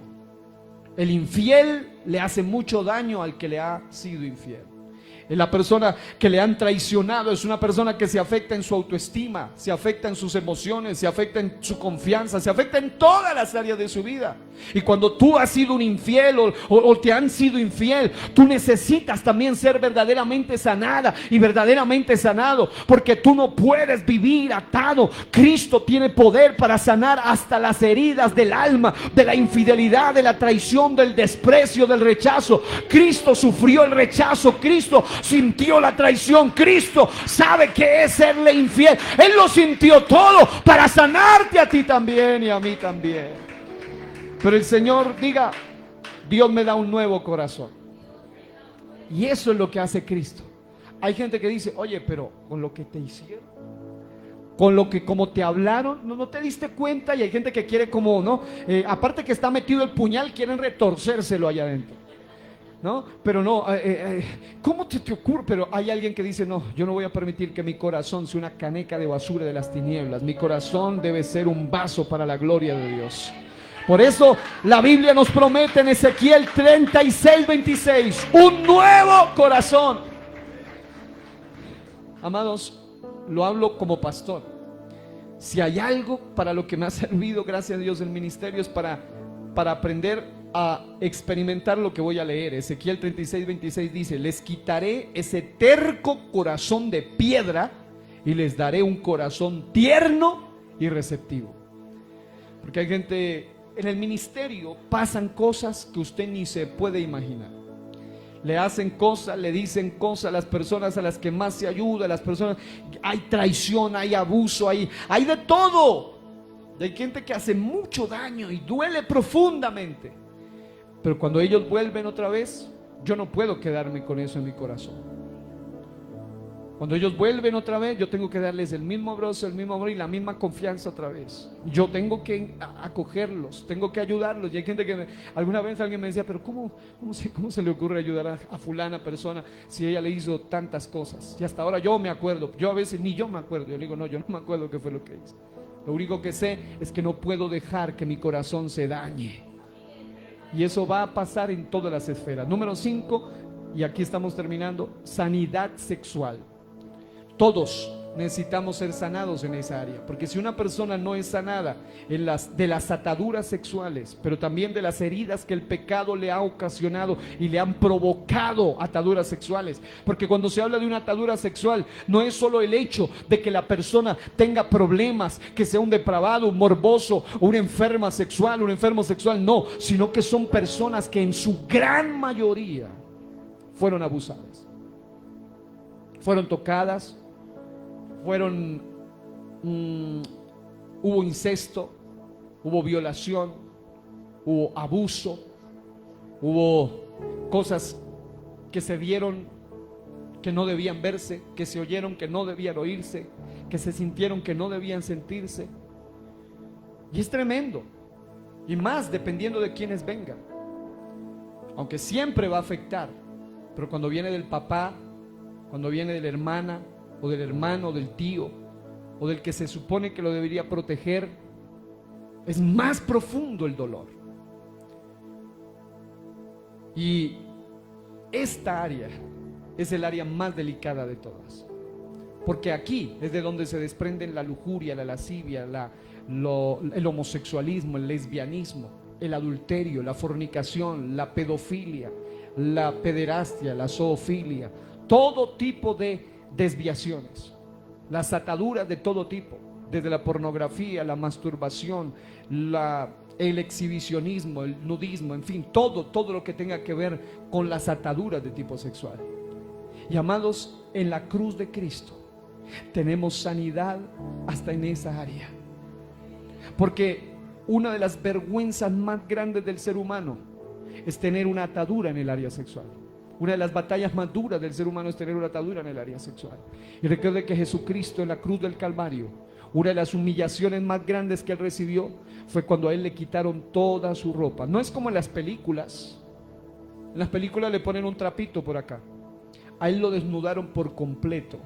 El infiel le hace mucho daño al que le ha sido infiel. La persona que le han traicionado es una persona que se afecta en su autoestima, se afecta en sus emociones, se afecta en su confianza, se afecta en todas las áreas de su vida. Y cuando tú has sido un infiel o te han sido infiel, tú necesitas también ser verdaderamente sanada y verdaderamente sanado, porque tú no puedes vivir atado. Cristo tiene poder para sanar hasta las heridas del alma, de la infidelidad, de la traición, del desprecio, del rechazo. Cristo sufrió el rechazo, Cristo sintió la traición, Cristo sabe qué es serle infiel. Él lo sintió todo para sanarte a ti también y a mí también. Pero el Señor diga: Dios me da un nuevo corazón. Y eso es lo que hace Cristo. Hay gente que dice: oye, pero con lo que te hicieron, con lo que como te hablaron, no te diste cuenta. Y hay gente que quiere como, aparte que está metido el puñal, quieren retorcérselo allá adentro. ¿no? Pero no, ¿cómo te ocurre? Pero hay alguien que dice, no, yo no voy a permitir que mi corazón sea una caneca de basura de las tinieblas. Mi corazón debe ser un vaso para la gloria de Dios. Por eso la Biblia nos promete en Ezequiel 36:26, un nuevo corazón. Amados, lo hablo como pastor. Si hay algo para lo que me ha servido, gracias a Dios, el ministerio, es para aprender a experimentar lo que voy a leer. Ezequiel 36:26 dice: les quitaré ese terco corazón de piedra y les daré un corazón tierno y receptivo. Porque hay gente, en el ministerio pasan cosas que usted ni se puede imaginar. Le hacen cosas, le dicen cosas a las personas a las que más se ayuda, las personas, hay traición, hay abuso, hay de todo. Hay gente que hace mucho daño y duele profundamente. Pero cuando ellos vuelven otra vez, yo no puedo quedarme con eso en mi corazón. Cuando ellos vuelven otra vez, yo tengo que darles el mismo abrazo, el mismo amor y la misma confianza otra vez. Yo tengo que acogerlos, tengo que ayudarlos. Y hay gente que alguna vez alguien me decía, pero ¿cómo se le ocurre ayudar a fulana persona si ella le hizo tantas cosas? Y hasta ahora yo me acuerdo, yo a veces ni yo me acuerdo. Yo le digo, no, yo no me acuerdo qué fue lo que hice. Lo único que sé es que no puedo dejar que mi corazón se dañe. Y eso va a pasar en todas las esferas. Número 5, y aquí estamos terminando, sanidad sexual. Todos necesitamos ser sanados en esa área, porque si una persona no es sanada de las ataduras sexuales, pero también de las heridas que el pecado le ha ocasionado y le han provocado ataduras sexuales, porque cuando se habla de una atadura sexual, no es solo el hecho de que la persona tenga problemas, que sea un depravado, un morboso, una enferma sexual, un enfermo sexual, no, sino que son personas que en su gran mayoría fueron abusadas, fueron tocadas, hubo incesto, hubo violación, hubo abuso, hubo cosas que se vieron que no debían verse, que se oyeron que no debían oírse, que se sintieron que no debían sentirse. Y es tremendo, y más dependiendo de quienes vengan, aunque siempre va a afectar, pero cuando viene del papá, cuando viene de la hermana, o del hermano, del tío, o del que se supone que lo debería proteger, es más profundo el dolor. Y esta área es el área más delicada de todas, porque aquí es de donde se desprenden la lujuria, la lascivia, el homosexualismo, el lesbianismo, el adulterio, la fornicación, la pedofilia, la pederastia, la zoofilia, todo tipo de desviaciones, las ataduras de todo tipo, desde la pornografía, la masturbación, el exhibicionismo, el nudismo, en fin, todo lo que tenga que ver con las ataduras de tipo sexual. Y amados, en la cruz de Cristo tenemos sanidad hasta en esa área, porque una de las vergüenzas más grandes del ser humano es tener una atadura en el área sexual. Una de las batallas más duras del ser humano es tener una atadura en el área sexual. Y recuerde que Jesucristo en la cruz del Calvario, una de las humillaciones más grandes que él recibió fue cuando a él le quitaron toda su ropa. No es como en las películas. En las películas le ponen un trapito por acá. A él lo desnudaron por completo.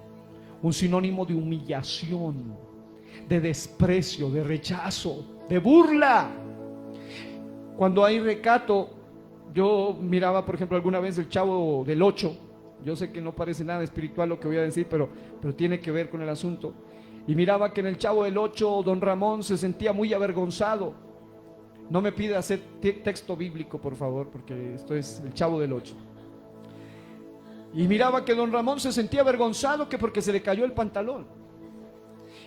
Un sinónimo de humillación, de desprecio, de rechazo, de burla. Cuando hay recato, yo miraba, por ejemplo, alguna vez el Chavo del 8. Yo sé que no parece nada espiritual lo que voy a decir, pero tiene que ver con el asunto. Y miraba que en el Chavo del 8, don Ramón se sentía muy avergonzado. No me pida hacer texto bíblico, por favor, porque esto es el Chavo del 8. Y miraba que don Ramón se sentía avergonzado que porque se le cayó el pantalón.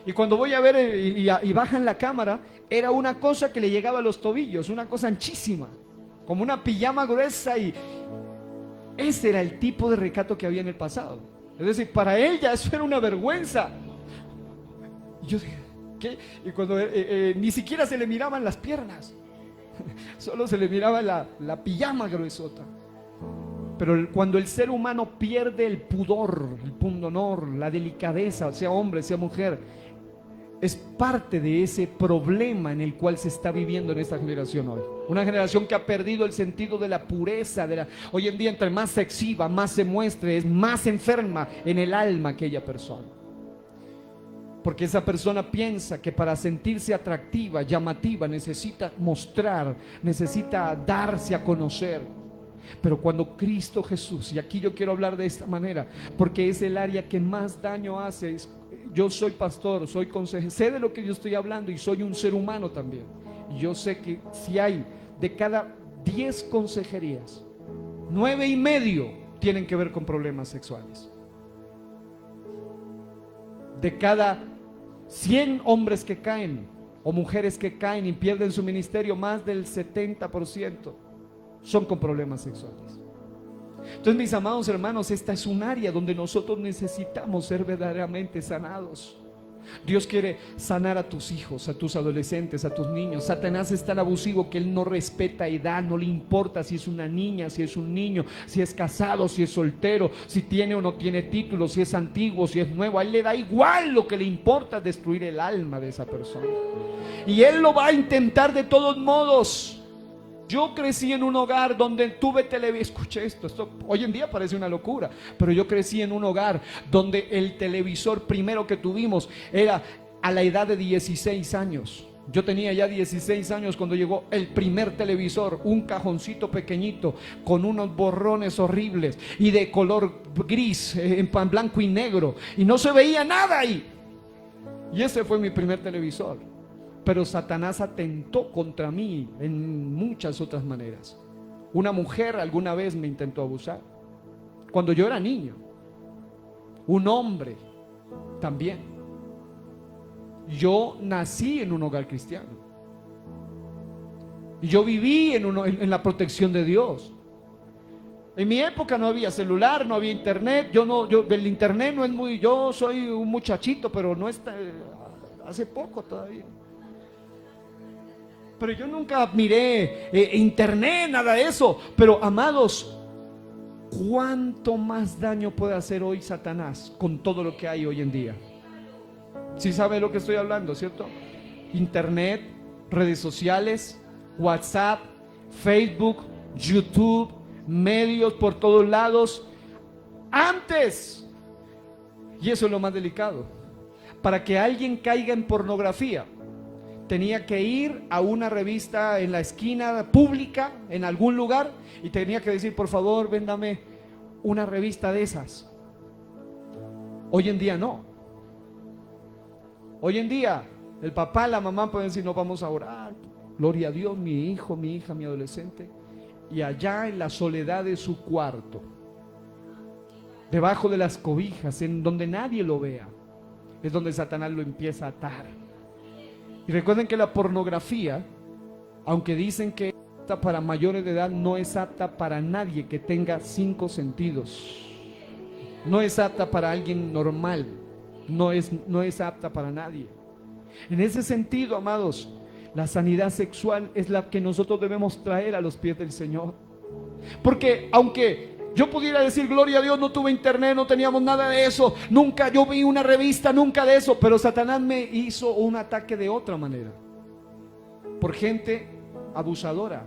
Y cuando voy a ver y bajan la cámara, era una cosa que le llegaba a los tobillos, una cosa anchísima, como una pijama gruesa, y ese era el tipo de recato que había en el pasado. Es decir, para él ya eso era una vergüenza. Y yo dije, ¿qué? Y cuando ni siquiera se le miraban las piernas, solo se le miraba la pijama gruesota. Pero cuando el ser humano pierde el pudor, el pundonor, la delicadeza, sea hombre, sea mujer, es parte de ese problema en el cual se está viviendo en esta generación hoy. Una generación que ha perdido el sentido de la pureza. Hoy en día, entre más se exhiba, más se muestre, es más enferma en el alma aquella persona. Porque esa persona piensa que para sentirse atractiva, llamativa, necesita mostrar, necesita darse a conocer. Pero cuando Cristo Jesús, y aquí yo quiero hablar de esta manera, porque es el área que más daño hace. Yo soy pastor, soy consejero, sé de lo que yo estoy hablando y soy un ser humano también. Y yo sé que si hay de cada 10 consejerías, 9.5 tienen que ver con problemas sexuales. De cada 100 hombres que caen o mujeres que caen y pierden su ministerio, más del 70% son con problemas sexuales. Entonces, mis amados hermanos, esta es un área donde nosotros necesitamos ser verdaderamente sanados. Dios quiere sanar a tus hijos, a tus adolescentes, a tus niños. Satanás es tan abusivo que él no respeta edad, no le importa si es una niña, si es un niño, si es casado, si es soltero, si tiene o no tiene título, si es antiguo, si es nuevo. A él le da igual, lo que le importa es destruir el alma de esa persona. Y él lo va a intentar de todos modos. Yo crecí en un hogar donde tuve televisión. Escuché esto hoy en día parece una locura, pero yo crecí en un hogar donde el televisor primero que tuvimos era a la edad de 16 años. Yo tenía ya 16 años cuando llegó el primer televisor, un cajoncito pequeñito con unos borrones horribles y de color gris, en blanco y negro, y no se veía nada ahí. Y ese fue mi primer televisor. Pero Satanás atentó contra mí en muchas otras maneras. Una mujer alguna vez me intentó abusar cuando yo era niño. Un hombre también. Yo nací en un hogar cristiano. Y yo viví en la protección de Dios. En mi época no había celular, no había internet. El internet no es muy... Yo soy un muchachito, pero no está... Hace poco todavía. Pero yo nunca miré internet, nada de eso. Pero amados, ¿cuánto más daño puede hacer hoy Satanás con todo lo que hay hoy en día? ¿Sí sabe de lo que estoy hablando, cierto? Internet, redes sociales, WhatsApp, Facebook, YouTube, medios por todos lados. Antes, y eso es lo más delicado, para que alguien caiga en pornografía, tenía que ir a una revista en la esquina pública, en algún lugar, y tenía que decir: por favor, véndame una revista de esas. Hoy en día no. Hoy en día el papá, la mamá pueden decir: no, vamos a orar, gloria a Dios, mi hijo, mi hija, mi adolescente. Y allá en la soledad de su cuarto, debajo de las cobijas, en donde nadie lo vea, es donde Satanás lo empieza a atar. Y recuerden que la pornografía, aunque dicen que es apta para mayores de edad, no es apta para nadie que tenga 5 sentidos. No es apta para alguien normal. No es apta para nadie. En ese sentido, amados, la sanidad sexual es la que nosotros debemos traer a los pies del Señor. Porque aunque yo pudiera decir: gloria a Dios, no tuve internet, no teníamos nada de eso, nunca yo vi una revista, nunca de eso, pero Satanás me hizo un ataque de otra manera, por gente abusadora,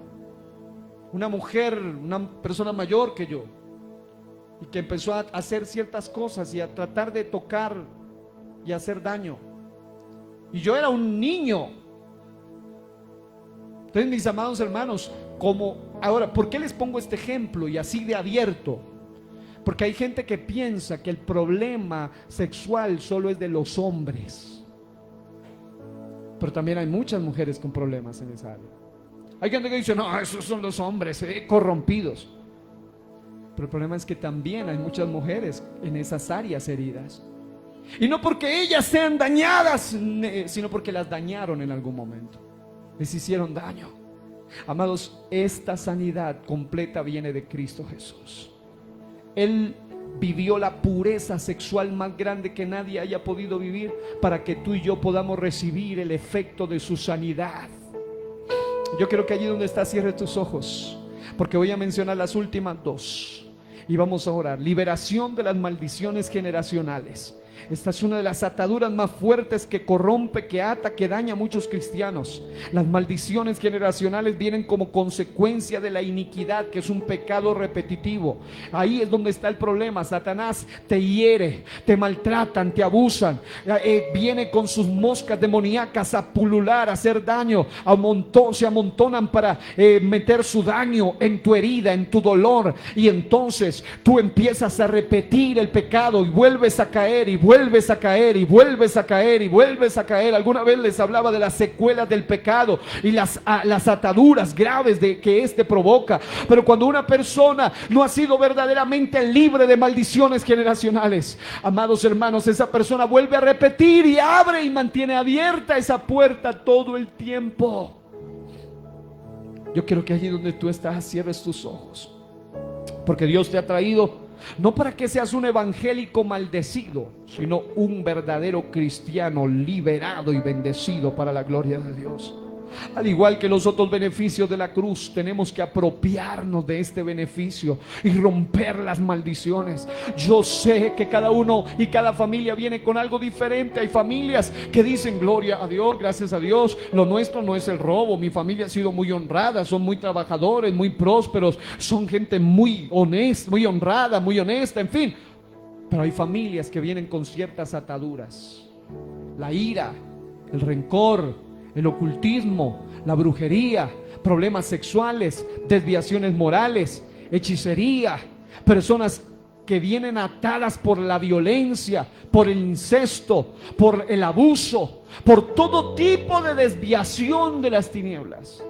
una mujer, una persona mayor que yo, y que empezó a hacer ciertas cosas y a tratar de tocar y hacer daño, y yo era un niño. Entonces, mis amados hermanos, ahora, ¿por qué les pongo este ejemplo y así de abierto? Porque hay gente que piensa que el problema sexual solo es de los hombres, pero también hay muchas mujeres con problemas en esa área. Hay gente que dice: no, esos son los hombres corrompidos. Pero el problema es que también hay muchas mujeres en esas áreas heridas. Y no porque ellas sean dañadas, sino porque las dañaron en algún momento. Les hicieron daño. Amados, esta sanidad completa viene de Cristo Jesús. Él vivió la pureza sexual más grande que nadie haya podido vivir, para que tú y yo podamos recibir el efecto de su sanidad. Yo quiero que allí donde estás cierres tus ojos, porque voy a mencionar las últimas 2 y vamos a orar. Liberación de las maldiciones generacionales. Esta es una de las ataduras más fuertes que corrompe, que ata, que daña a muchos cristianos. Las maldiciones generacionales vienen como consecuencia de la iniquidad, que es un pecado repetitivo. Ahí es donde está el problema. Satanás te hiere, te maltratan, te abusan. Viene con sus moscas demoníacas a pulular, a hacer daño. Se amontonan para meter su daño en tu herida, en tu dolor. Y entonces tú empiezas a repetir el pecado y vuelves a caer y vuelves a caer y vuelves a caer y vuelves a caer. Alguna vez les hablaba de las secuelas del pecado y las ataduras graves que este provoca. Pero cuando una persona no ha sido verdaderamente libre de maldiciones generacionales, amados hermanos, esa persona vuelve a repetir y abre y mantiene abierta esa puerta todo el tiempo. Yo quiero que allí donde tú estás cierres tus ojos, porque Dios te ha traído no para que seas un evangélico maldecido, sino un verdadero cristiano liberado y bendecido para la gloria de Dios. Al igual que los otros beneficios de la cruz, tenemos que apropiarnos de este beneficio y romper las maldiciones. Yo sé que cada uno y cada familia viene con algo diferente. Hay familias que dicen: gloria a Dios, gracias a Dios, lo nuestro no es el robo, mi familia ha sido muy honrada, son muy trabajadores, muy prósperos, son gente muy honesta, muy honrada, muy honesta, en fin. Pero hay familias que vienen con ciertas ataduras: la ira, el rencor, el ocultismo, la brujería, problemas sexuales, desviaciones morales, hechicería, personas que vienen atadas por la violencia, por el incesto, por el abuso, por todo tipo de desviación de las tinieblas.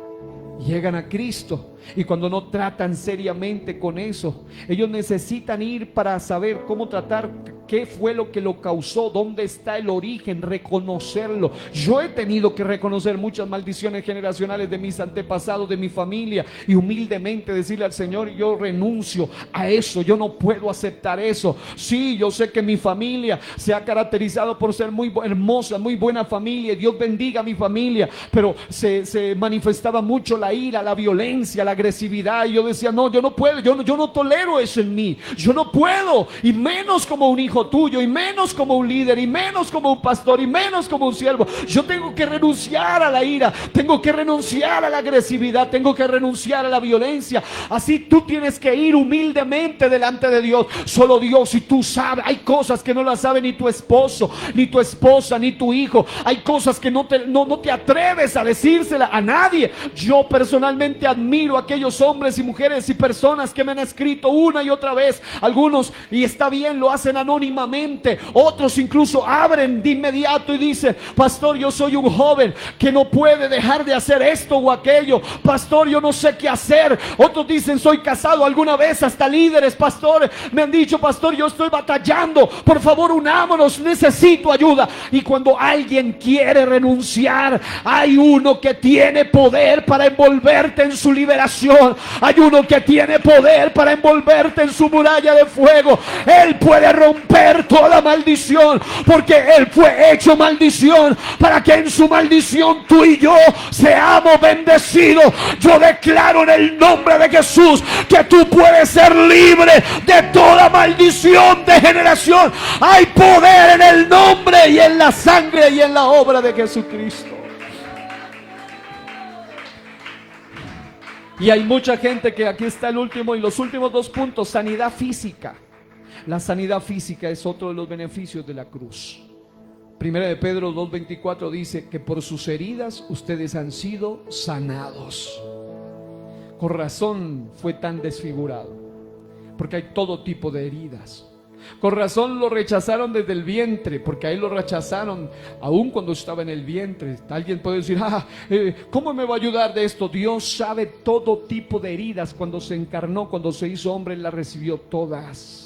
Llegan a Cristo y cuando no tratan seriamente con eso, ellos necesitan ir para saber cómo tratar, qué fue lo que lo causó, dónde está el origen, reconocerlo. Yo he tenido que reconocer muchas maldiciones generacionales de mis antepasados, de mi familia, y humildemente decirle al Señor: yo renuncio a eso, yo no puedo aceptar eso. Sí, yo sé que mi familia se ha caracterizado por ser muy hermosa, muy buena familia, y Dios bendiga a mi familia, pero se manifestaba mucho la ira, la violencia, la agresividad, y yo decía: no, yo no puedo, yo no tolero eso en mí, yo no puedo, y menos como un hijo tuyo, y menos como un líder, y menos como un pastor, y menos como un siervo. Yo tengo que renunciar a la ira, tengo que renunciar a la agresividad, tengo que renunciar a la violencia. Así tú tienes que ir humildemente delante de Dios. Solo Dios y tú sabes. Hay cosas que no las sabe ni tu esposo, ni tu esposa, ni tu hijo. Hay cosas que no te atreves a decírsela a nadie. Yo personalmente admiro a aquellos hombres y mujeres y personas que me han escrito una y otra vez. Algunos, y está bien, lo hacen anónimamente. Otros incluso abren de inmediato y dicen: pastor, yo soy un joven que no puede dejar de hacer esto o aquello. Pastor, yo no sé qué hacer. Otros dicen: soy casado. Alguna vez hasta líderes, pastores, me han dicho: pastor, yo estoy batallando, por favor unámonos, necesito ayuda. Y cuando alguien quiere renunciar, hay uno que tiene poder para envolverte en su liberación. Hay uno que tiene poder para envolverte en su muralla de fuego. Él puede romper toda maldición, porque Él fue hecho maldición para que en su maldición tú y yo seamos bendecidos. Yo declaro en el nombre de Jesús que tú puedes ser libre de toda maldición de generación. Hay poder en el nombre y en la sangre y en la obra de Jesucristo. Y hay mucha gente que, aquí está el último y los últimos 2 puntos: sanidad física. La sanidad física es otro de los beneficios de la cruz. Primera de Pedro 2:24 dice que por sus heridas ustedes han sido sanados. Con razón fue tan desfigurado, porque hay todo tipo de heridas. Con razón lo rechazaron desde el vientre, porque ahí lo rechazaron aún cuando estaba en el vientre. Alguien puede decir: ¿cómo me va a ayudar de esto? Dios sabe todo tipo de heridas. Cuando se encarnó, cuando se hizo hombre, Él las recibió todas.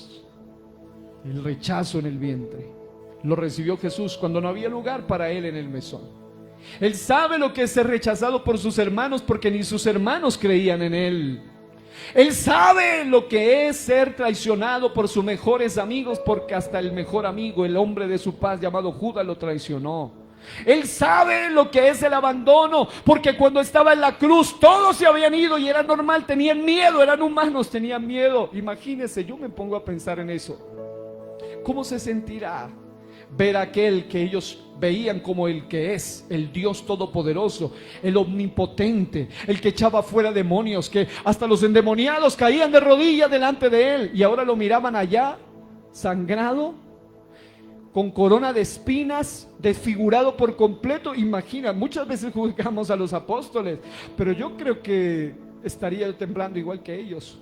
El rechazo en el vientre lo recibió Jesús cuando no había lugar para Él en el mesón. Él sabe lo que es ser rechazado por sus hermanos, porque ni sus hermanos creían en Él. Él sabe lo que es ser traicionado por sus mejores amigos, porque hasta el mejor amigo, el hombre de su paz llamado Judas, lo traicionó. Él sabe lo que es el abandono, porque cuando estaba en la cruz todos se habían ido y era normal, tenían miedo, eran humanos, tenían miedo. Imagínense, yo me pongo a pensar en eso. ¿Cómo se sentirá ver a aquel que ellos veían como el que es, el Dios todopoderoso, el omnipotente, el que echaba fuera demonios, que hasta los endemoniados caían de rodillas delante de él, y ahora lo miraban allá, sangrado, con corona de espinas, desfigurado por completo. Imagina, muchas veces juzgamos a los apóstoles, pero yo creo que estaría temblando igual que ellos.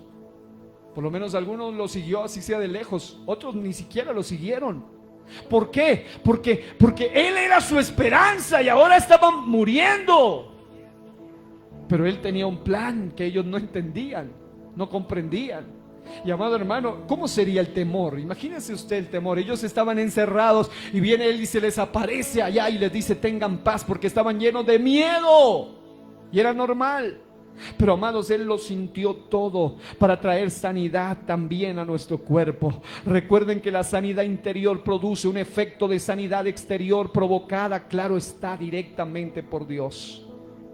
Por lo menos algunos lo siguió, así sea de lejos, otros ni siquiera lo siguieron. ¿Por qué? Porque él era su esperanza y ahora estaban muriendo. Pero él tenía un plan que ellos no entendían, no comprendían. Y amado hermano, ¿cómo sería el temor? Imagínense usted el temor. Ellos estaban encerrados y viene él y se les aparece allá y les dice: tengan paz, porque estaban llenos de miedo. Y era normal. Pero amados, Él lo sintió todo para traer sanidad también a nuestro cuerpo. Recuerden que la sanidad interior produce un efecto de sanidad exterior provocada, claro está, directamente por Dios.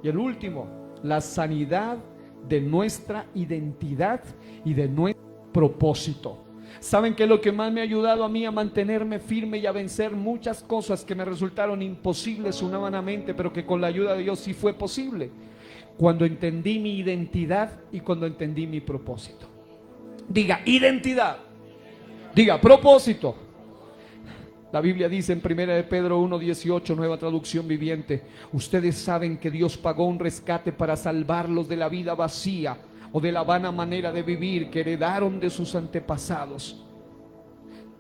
Y el último, la sanidad de nuestra identidad y de nuestro propósito. ¿Saben qué es lo que más me ha ayudado a mí a mantenerme firme y a vencer muchas cosas que me resultaron imposibles humanamente, pero que con la ayuda de Dios sí fue posible? Cuando entendí mi identidad y cuando entendí mi propósito. Diga identidad, diga propósito. La Biblia dice en 1 de Pedro 1:18, nueva traducción viviente: ustedes saben que Dios pagó un rescate para salvarlos de la vida vacía o de la vana manera de vivir que heredaron de sus antepasados.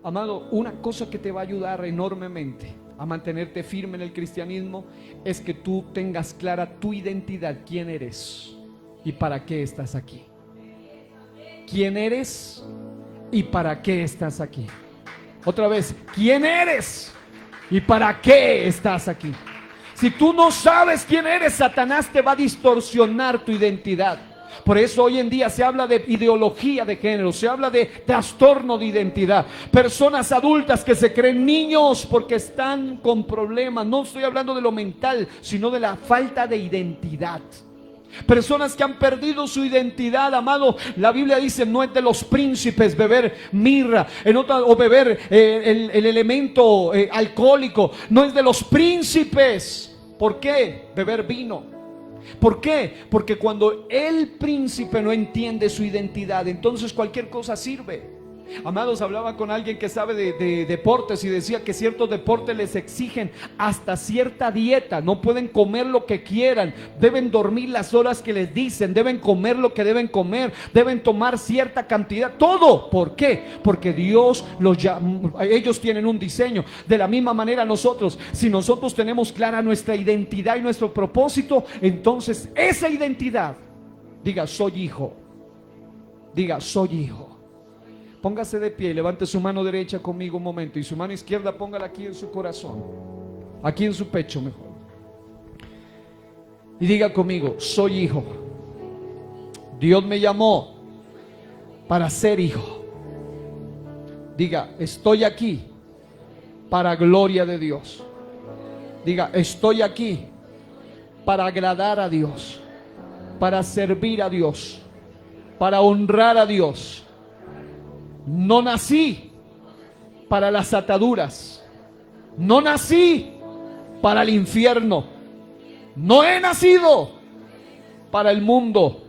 Amado, una cosa que te va a ayudar enormemente a mantenerte firme en el cristianismo es que tú tengas clara tu identidad, quién eres y para qué estás aquí. ¿Quién eres y para qué estás aquí? Otra vez, ¿quién eres y para qué estás aquí? Si tú no sabes quién eres, Satanás te va a distorsionar tu identidad. Por eso hoy en día se habla de ideología de género, se habla de trastorno de identidad. Personas adultas que se creen niños porque están con problemas. No estoy hablando de lo mental, sino de la falta de identidad. Personas que han perdido su identidad, amado. La Biblia dice: no es de los príncipes beber mirra o beber el elemento alcohólico. No es de los príncipes. ¿Por qué? Beber vino. ¿Por qué? Porque cuando el príncipe no entiende su identidad, entonces cualquier cosa sirve. Amados, hablaba con alguien que sabe de deportes y decía que ciertos deportes les exigen hasta cierta dieta. No pueden comer lo que quieran, deben dormir las horas que les dicen, deben comer lo que deben comer, deben tomar cierta cantidad, todo. ¿Por qué? Porque Dios los llama, ellos tienen un diseño. De la misma manera nosotros, si nosotros tenemos clara nuestra identidad y nuestro propósito, entonces esa identidad, diga: soy hijo. Diga: soy hijo. Póngase de pie y levante su mano derecha conmigo un momento, y su mano izquierda póngala aquí en su corazón, aquí en su pecho mejor, y diga conmigo: soy hijo. Dios me llamó para ser hijo. Diga: estoy aquí para gloria de Dios. Diga: estoy aquí para agradar a Dios, para servir a Dios, para honrar a Dios. No nací para las ataduras, no nací para el infierno, no he nacido para el mundo,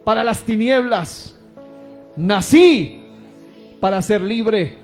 para las tinieblas. Nací para ser libre.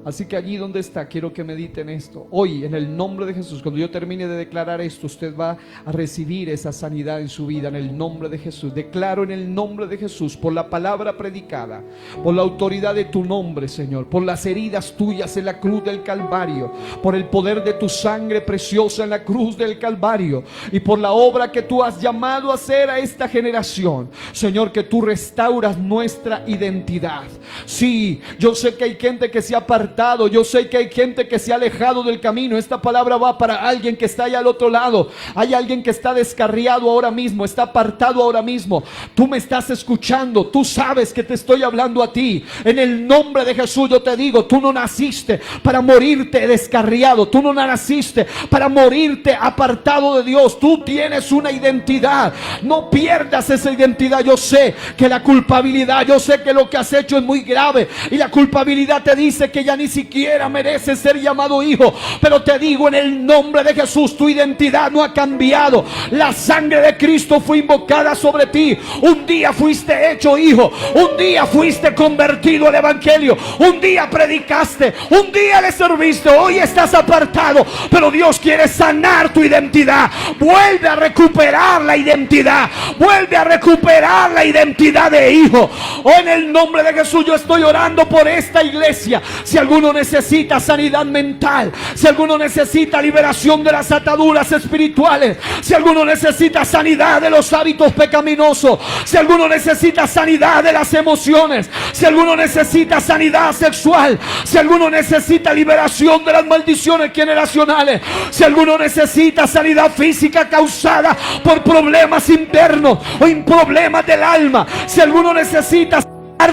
Así que allí donde está, quiero que mediten esto. Hoy, en el nombre de Jesús, cuando yo termine de declarar esto, usted va a recibir esa sanidad en su vida, en el nombre de Jesús. Declaro en el nombre de Jesús, por la palabra predicada, por la autoridad de tu nombre, Señor, por las heridas tuyas en la cruz del Calvario, por el poder de tu sangre preciosa en la cruz del Calvario, y por la obra que tú has llamado a hacer a esta generación, Señor, que tú restauras nuestra identidad. Sí, yo sé que hay gente que se ha apartado. Yo sé que hay gente que se ha alejado del camino. Esta palabra va para alguien que está allá al otro lado. Hay alguien que está descarriado ahora mismo, está apartado ahora mismo. Tú me estás escuchando, tú sabes que te estoy hablando a ti. En el nombre de Jesús yo te digo: tú no naciste para morirte descarriado, tú no naciste para morirte apartado de Dios. Tú tienes una identidad, no pierdas esa identidad. Yo sé que la culpabilidad, yo sé que lo que has hecho es muy grave, y la culpabilidad te dice que ya ni siquiera mereces ser llamado hijo. Pero te digo, en el nombre de Jesús, tu identidad no ha cambiado. La sangre de Cristo fue invocada sobre ti. Un día fuiste hecho hijo. Un día fuiste convertido al evangelio. Un día predicaste. Un día le serviste. Hoy estás apartado. Pero Dios quiere sanar tu identidad. Vuelve a recuperar la identidad. Vuelve a recuperar la identidad de hijo. Oh, en el nombre de Jesús yo estoy orando por esta iglesia. Si alguno necesita sanidad mental, si alguno necesita liberación de las ataduras espirituales, si alguno necesita sanidad de los hábitos pecaminosos, si alguno necesita sanidad de las emociones, si alguno necesita sanidad sexual, si alguno necesita liberación de las maldiciones generacionales, si alguno necesita sanidad física causada por problemas internos o en problemas del alma, si alguno necesita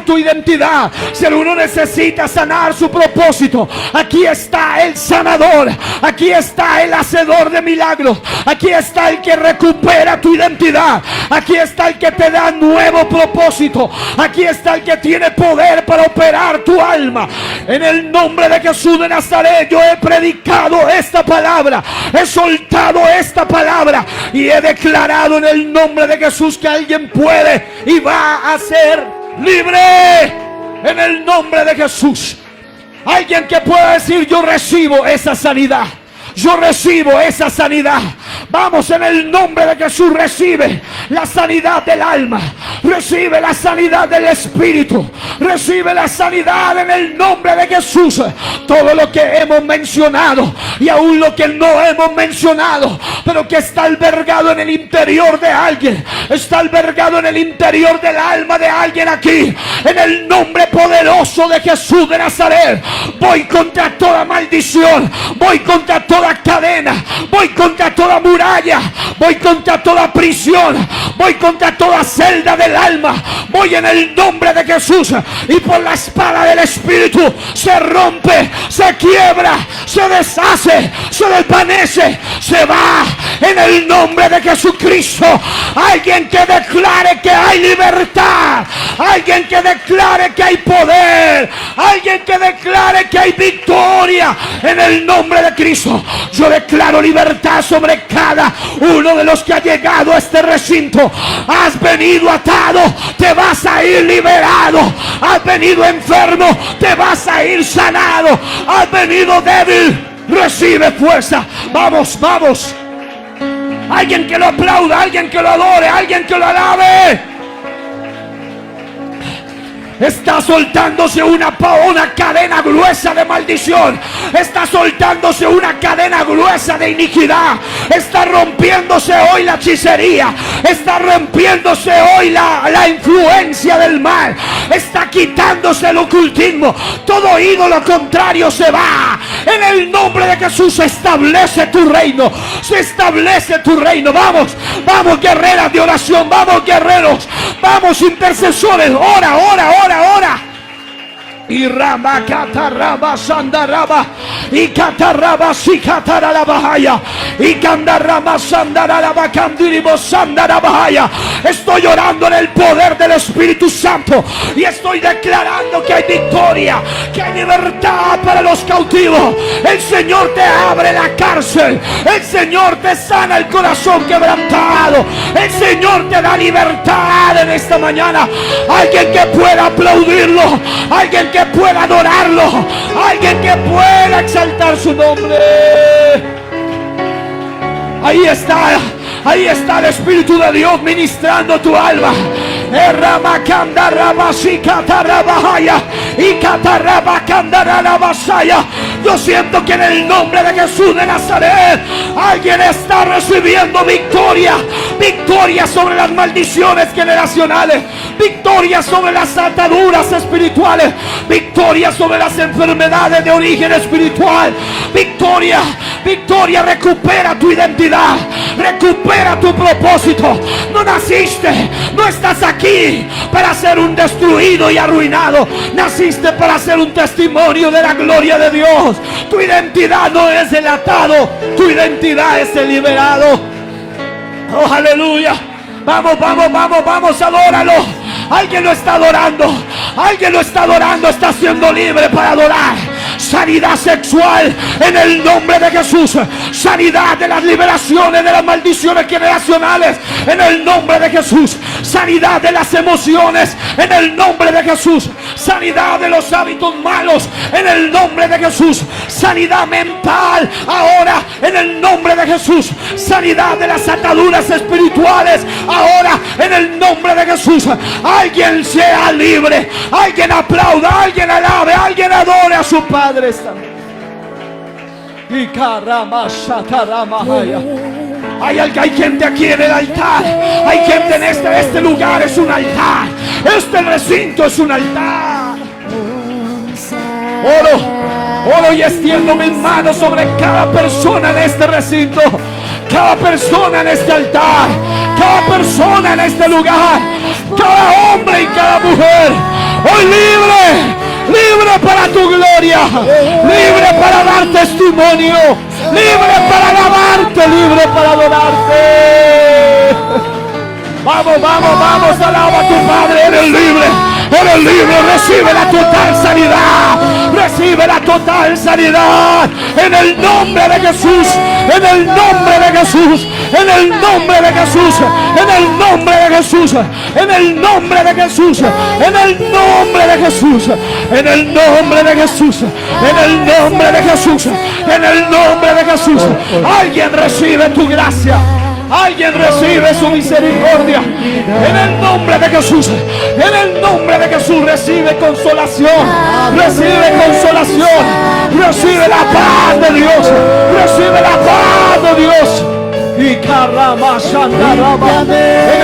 tu identidad, si alguno necesita sanar su propósito, aquí está el sanador, aquí está el hacedor de milagros, aquí está el que recupera tu identidad, aquí está el que te da nuevo propósito, aquí está el que tiene poder para operar tu alma. En el nombre de Jesús de Nazaret yo he predicado esta palabra, he soltado esta palabra y he declarado en el nombre de Jesús que alguien puede y va a ser libre en el nombre de Jesús. Alguien que pueda decir: yo recibo esa sanidad, yo recibo esa sanidad. Vamos, en el nombre de Jesús, recibe la sanidad del alma, recibe la sanidad del espíritu, recibe la sanidad en el nombre de Jesús. Todo lo que hemos mencionado y aún lo que no hemos mencionado, pero que está albergado en el interior de alguien, está albergado en el interior del alma de alguien aquí, en el nombre poderoso de Jesús de Nazaret, voy contra toda maldición, voy contra toda cadena, voy contra toda muralla, voy contra toda prisión, voy contra toda celda del alma, voy en el nombre de Jesús, y por la espada del Espíritu se rompe, se quiebra, se deshace, se desvanece, se va en el nombre de Jesucristo. Alguien que declare que hay libertad, alguien que declare que hay poder, alguien que declare que hay victoria en el nombre de Cristo. Yo declaro libertad sobre cada uno de los que ha llegado a este recinto. Has venido atado, te vas a ir liberado. Has venido enfermo, te vas a ir sanado. Has venido débil, recibe fuerza. Vamos, vamos. Alguien que lo aplauda, alguien que lo adore, alguien que lo alabe. Está soltándose una cadena gruesa de maldición. Está soltándose una cadena gruesa de iniquidad. Está rompiéndose hoy la hechicería. Está rompiéndose hoy la influencia del mal. Está quitándose el ocultismo. Todo ídolo contrario se va. En el nombre de Jesús se establece tu reino. Se establece tu reino. Vamos, vamos guerreras de oración. Vamos guerreros. Vamos intercesores. Ora, ora, ora. Ahora y rama catarraba sandaraba y catarraba si catarabahaya y candarrama sandaraba candiribo sandarabahaya. Estoy orando en el poder del Espíritu Santo y estoy declarando que hay victoria, que hay libertad para los cautivos. El Señor te abre la cárcel, el Señor te sana el corazón quebrantado, el Señor te da libertad en esta mañana. Alguien que pueda aplaudirlo, alguien que pueda adorarlo, alguien que pueda exaltar su nombre. Ahí está el Espíritu de Dios ministrando tu alma. Yo siento que en el nombre de Jesús de Nazaret alguien está recibiendo victoria. Victoria sobre las maldiciones generacionales, victoria sobre las ataduras espirituales, victoria sobre las enfermedades de origen espiritual. Victoria, victoria. Recupera tu identidad, recupera tu propósito. No naciste, no estás aquí para ser un destruido y arruinado. Naciste para ser un testimonio de la gloria de Dios. Tu identidad no es el atado, tu identidad es el liberado. Oh, aleluya. Vamos, vamos, vamos, vamos, adóralo. Alguien lo está adorando, alguien lo está adorando, está siendo libre para adorar. sanidad sexual en el nombre de Jesús, sanidad de las liberaciones de las maldiciones generacionales en el nombre de Jesús, sanidad de las emociones en el nombre de Jesús, sanidad de los hábitos malos en el nombre de Jesús, sanidad mental ahora en el nombre de Jesús, sanidad de las ataduras espirituales ahora en el nombre de Jesús. Alguien sea libre, alguien aplauda, alguien alabe, alguien adore a su Padre esta noche. Hay gente aquí en el altar, hay gente en este lugar, es un altar, este recinto es un altar. Oro y extiendo mis manos sobre cada persona en este recinto, cada persona en este altar, cada persona en este lugar, cada hombre y cada mujer. Hoy libre para tu gloria, libre para dar testimonio, libre para alabarte, libre para adorarte. Vamos, alaba a tu Padre, eres libre, recibe la total sanidad, recibe la total sanidad, en el nombre de Jesús, en el nombre de Jesús, en el nombre de Jesús, en el nombre de Jesús, en el nombre de Jesús, en el nombre de Jesús, en el nombre de Jesús, en el nombre de Jesús, en el nombre de Jesús. Alguien recibe tu gracia, alguien recibe su misericordia en el nombre de Jesús, en el nombre de Jesús. Recibe consolación, recibe consolación, recibe la paz de Dios, recibe la paz de Dios. Y en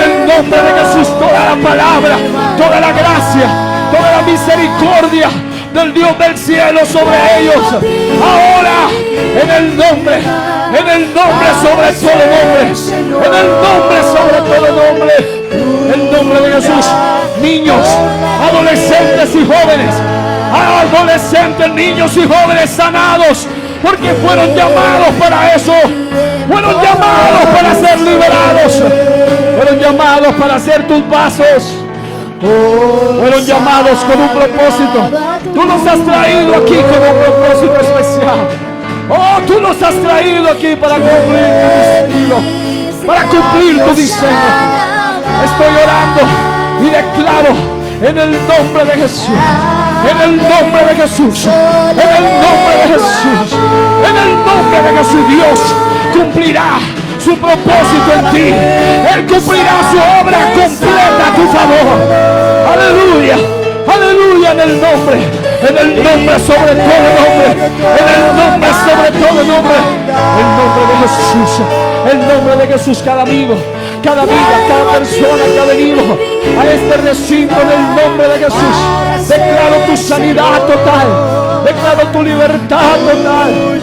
el nombre de Jesús, toda la palabra, toda la gracia, toda la misericordia del Dios del cielo sobre ellos ahora, en el nombre sobre todo nombre, en el nombre sobre todo nombre, el nombre de Jesús. Niños, adolescentes y jóvenes, niños y jóvenes sanados, porque fueron llamados para eso, fueron llamados para ser liberados, fueron llamados para hacer tus pasos, fueron llamados con un propósito. Tú los has traído aquí con un propósito especial. Tú los has traído aquí para cumplir tu destino, para cumplir tu diseño. Estoy orando y declaro en el nombre de Jesús, en el nombre de Jesús, en el nombre de Jesús, en el nombre de Jesús. Dios cumplirá su propósito en ti. Él cumplirá su obra completa a tu favor. Aleluya, aleluya, en el nombre sobre todo nombre, en el nombre sobre todo nombre, el nombre de Jesús, el nombre de Jesús. Cada amigo, cada amiga, cada persona que ha venido a este recinto, en el nombre de Jesús, declaro tu sanidad total, declaro tu libertad total,